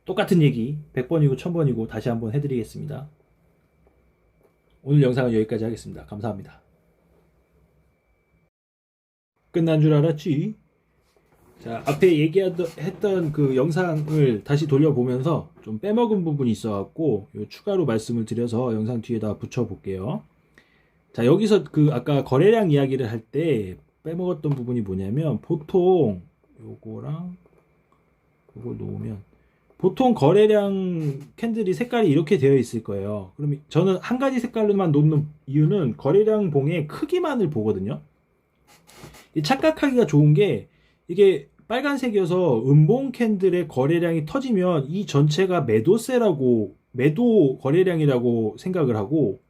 똑같은 얘기 100번이고 1000번이고 다시 한번 해드리겠습니다. 오늘 영상은 여기까지 하겠습니다. 감사합니다. 끝난 줄 알았지? 자, 앞에 얘기했던 그 영상을 다시 돌려보면서 좀 빼먹은 부분이 있어갖고 추가로 말씀을 드려서 영상 뒤에다 붙여볼게요. 자, 여기서 그 아까 거래량 이야기를 할 때 빼먹었던 부분이 뭐냐면, 보통 요거랑 요걸 놓으면 보통 거래량 캔들이 색깔이 이렇게 되어 있을 거예요. 그럼 저는 한 가지 색깔로만 놓는 이유는 거래량 봉의 크기만을 보거든요. 착각하기가 좋은 게, 이게 빨간색이어서 음봉 캔들의 거래량이 터지면 이 전체가 매도세라고, 매도 거래량이라고 생각을 하고,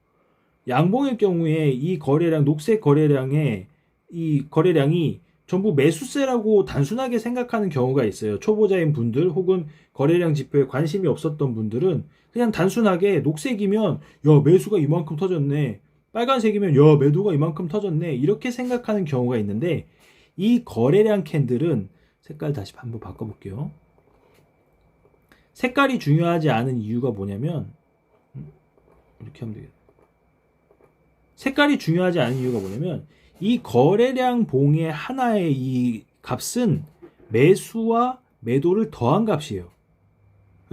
양봉의 경우에 이 거래량, 녹색 거래량의 이 거래량이 전부 매수세라고 단순하게 생각하는 경우가 있어요. 초보자인 분들 혹은 거래량 지표에 관심이 없었던 분들은 그냥 단순하게 녹색이면 야 매수가 이만큼 터졌네, 빨간색이면 야 매도가 이만큼 터졌네, 이렇게 생각하는 경우가 있는데, 이 거래량 캔들은 색깔 다시 한번 바꿔볼게요. 색깔이 중요하지 않은 이유가 뭐냐면 이렇게 하면 되겠다. 색깔이 중요하지 않은 이유가 뭐냐면 이 거래량 봉의 하나의 이 값은 매수와 매도를 더한 값이에요.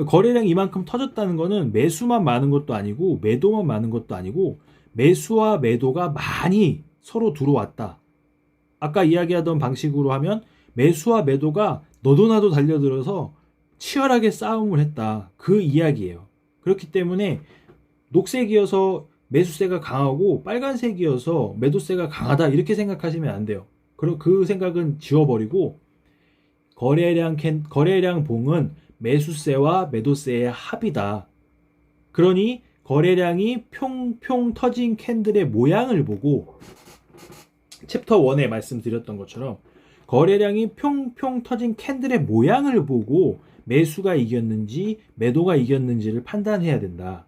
거래량이 이만큼 터졌다는 거는 매수만 많은 것도 아니고 매도만 많은 것도 아니고 매수와 매도가 많이 서로 들어왔다. 아까 이야기하던 방식으로 하면 매수와 매도가 너도 나도 달려들어서 치열하게 싸움을 했다, 그 이야기예요. 그렇기 때문에 녹색이어서 매수세가 강하고 빨간색이어서 매도세가 강하다 이렇게 생각하시면 안 돼요. 그럼 그 생각은 지워버리고 거래량 봉은 매수세와 매도세의 합이다. 그러니 거래량이 평평 터진 캔들의 모양을 보고, 챕터 1에 말씀드렸던 것처럼 거래량이 평평 터진 캔들의 모양을 보고 매수가 이겼는지 매도가 이겼는지를 판단해야 된다.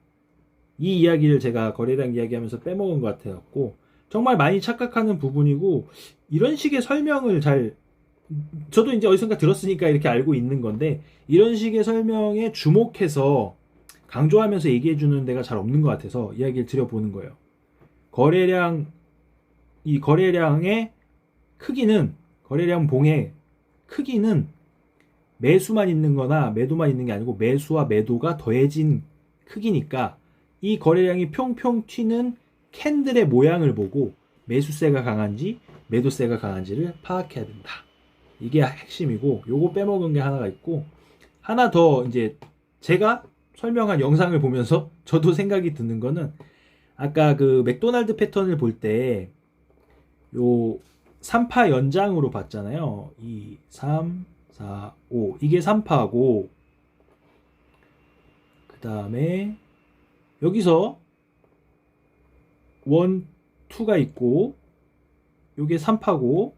이 이야기를 제가 거래량 이야기하면서 빼먹은 것 같아갖고 정말 많이 착각하는 부분이고, 이런 식의 설명을 저도 이제 어디선가 들었으니까 이렇게 알고 있는 건데, 이런 식의 설명에 주목해서 강조하면서 얘기해 주는 데가 잘 없는 것 같아서 이야기를 드려보는 거예요. 이 거래량의 크기는, 거래량 봉의 크기는 매수만 있는 거나 매도만 있는 게 아니고 매수와 매도가 더해진 크기니까 이 거래량이 평평 튀는 캔들의 모양을 보고 매수세가 강한지 매도세가 강한지를 파악해야 된다. 이게 핵심이고, 요거 빼먹은 게 하나가 있고, 하나 더 이제 제가 설명한 영상을 보면서 저도 생각이 드는 거는, 아까 그 맥도날드 패턴을 볼 때 요 3파 연장으로 봤잖아요. 2, 3, 4, 5 이게 3파고, 그 다음에 여기서 1, 2가 있고 요게 3파고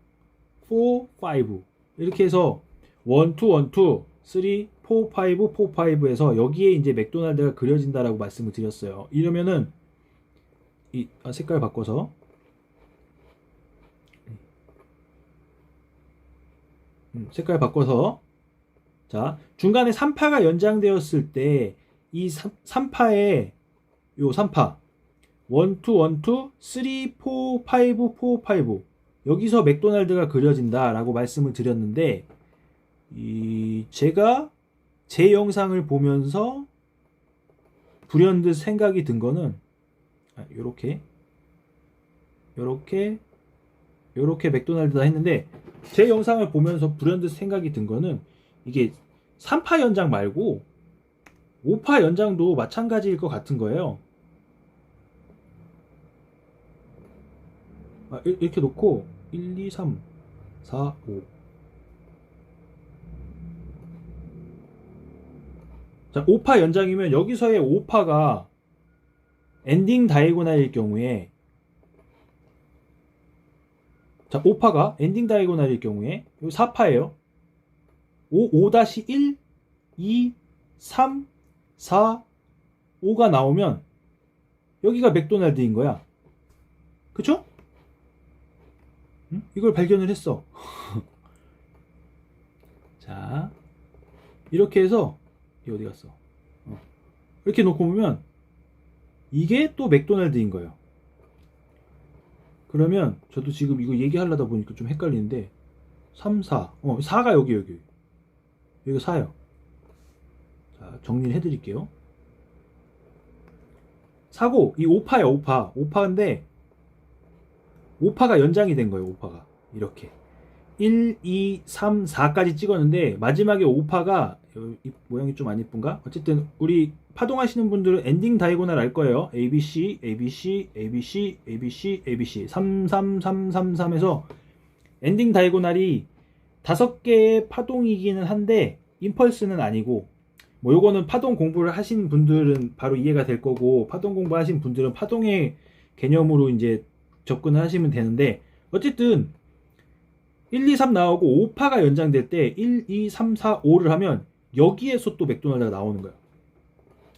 4, 5 이렇게 해서 1, 2, 1, 2, 3, 4, 5, 4, 5에서 여기에 이제 맥도날드가 그려진다라고 말씀을 드렸어요. 이러면은 색깔 바꿔서 자, 중간에 3파가 연장되었을 때 이 3파에 요 3파 1, 2, 1, 2, 3, 4, 5, 4, 5 여기서 맥도날드가 그려진다 라고 말씀을 드렸는데, 제가 제 영상을 보면서 불현듯 생각이 든 거는 요렇게 맥도날드다 했는데, 제 영상을 보면서 불현듯 생각이 든 거는 이게 3파 연장 말고 5파 연장도 마찬가지일 것 같은 거예요. 이렇게 놓고 1, 2, 3, 4, 5 자, 5파 연장이면 여기서의 5파가 엔딩 다이고날일 경우에, 자, 5파가 엔딩 다이고날일 경우에 4파예요. 5-1, 2, 3, 4, 5가 나오면 여기가 맥도날드인 거야. 그쵸? 응? 이걸 발견을 했어. 자, 이렇게 해서 어디 갔어? 이렇게 놓고 보면 이게 또 맥도날드인 거예요. 그러면 저도 지금 이거 얘기하려다 보니까 좀 헷갈리는데 3, 4 4가 여기가 4예요. 자, 정리를 해드릴게요. 4고 이 5파예요. 5파인데 5파가 연장이 된 거예요. 5파가 이렇게 1, 2, 3, 4까지 찍었는데 마지막에 5파가 이 모양이 좀 안 이쁜가? 어쨌든 우리 파동하시는 분들은 엔딩 다이고날 알 거예요. ABC, ABC, ABC, ABC, ABC 3, 3, 3, 3, 3에서 엔딩 다이고날이 5개의 파동이기는 한데 임펄스는 아니고, 뭐 요거는 파동 공부를 하신 분들은 바로 이해가 될 거고, 파동 공부하신 분들은 파동의 개념으로 이제 접근을 하시면 되는데, 어쨌든 1, 2, 3 나오고 5파가 연장될 때 1, 2, 3, 4, 5를 하면 여기에서 또 맥도날드가 나오는 거야.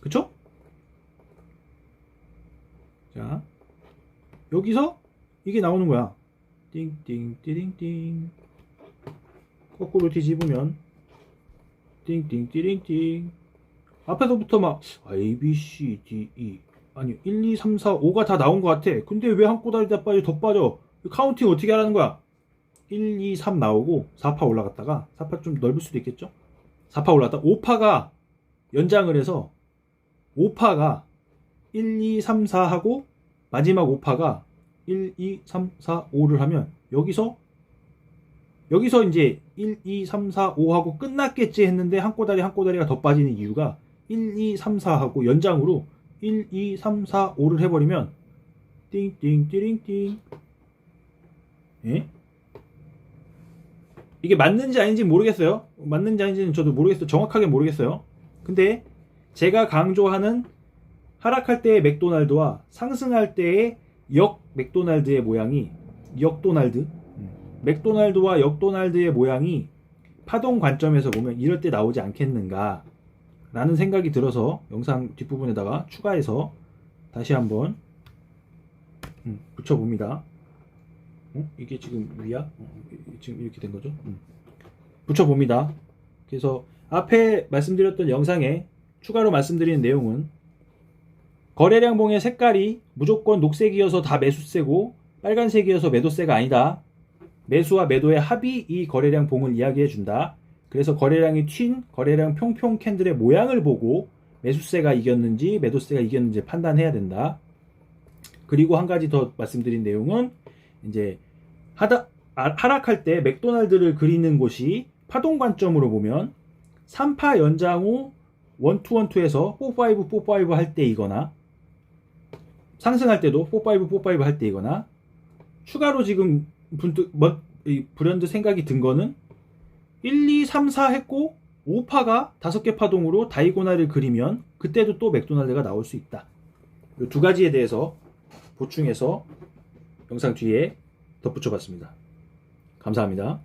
그쵸? 자, 여기서 이게 나오는 거야. 띵띵 띠링띵. 거꾸로 뒤집으면 띵띵 띠링띵. 앞에서부터 막 A, B, C, D, E 아니 1, 2, 3, 4, 5가 다 나온 것 같아. 근데 왜 한 꼬다리 더 빠져 더 빠져? 카운팅 어떻게 하라는 거야? 1, 2, 3 나오고 4파 올라갔다가 4파 좀 넓을 수도 있겠죠? 4파 올라갔다 5파가 연장을 해서 5파가 1, 2, 3, 4 하고 마지막 5파가 1, 2, 3, 4, 5를 하면 여기서 이제 1, 2, 3, 4, 5 하고 끝났겠지 했는데 한 꼬다리가 더 빠지는 이유가 1, 2, 3, 4 하고 연장으로 1, 2, 3, 4, 5를 해버리면 띵띵 띠링띵. 예? 이게 맞는지 아닌지 모르겠어요. 맞는지 아닌지는 저도 모르겠어요. 정확하게 모르겠어요. 근데 제가 강조하는 하락할 때의 맥도날드와 상승할 때의 역 맥도날드의 모양이 역도날드 맥도날드와 역도날드의 모양이 파동 관점에서 보면 이럴 때 나오지 않겠는가 라는 생각이 들어서 영상 뒷부분에다가 추가해서 다시 한번 붙여봅니다. 이게 지금 위야? 지금 이렇게 된 거죠? 붙여봅니다. 그래서 앞에 말씀드렸던 영상에 추가로 말씀드리는 내용은 거래량 봉의 색깔이 무조건 녹색이어서 다 매수세고 빨간색이어서 매도세가 아니다. 매수와 매도의 합이 이 거래량 봉을 이야기해 준다. 그래서 거래량이 튄 거래량 평평 캔들의 모양을 보고 매수세가 이겼는지 매도세가 이겼는지 판단해야 된다. 그리고 한 가지 더 말씀드린 내용은 이제 하락할 때 맥도날드를 그리는 곳이 파동 관점으로 보면 3파 연장 후 1-2-1-2에서 4-5 할 때이거나 상승할 때도 4-5 할 때이거나 추가로 지금 불현듯 생각이 든 거는 1, 2, 3, 4 했고 5파가 5개 파동으로 다이고날을 그리면 그때도 또 맥도날드가 나올 수 있다. 이 두 가지에 대해서 보충해서 영상 뒤에 덧붙여 봤습니다. 감사합니다.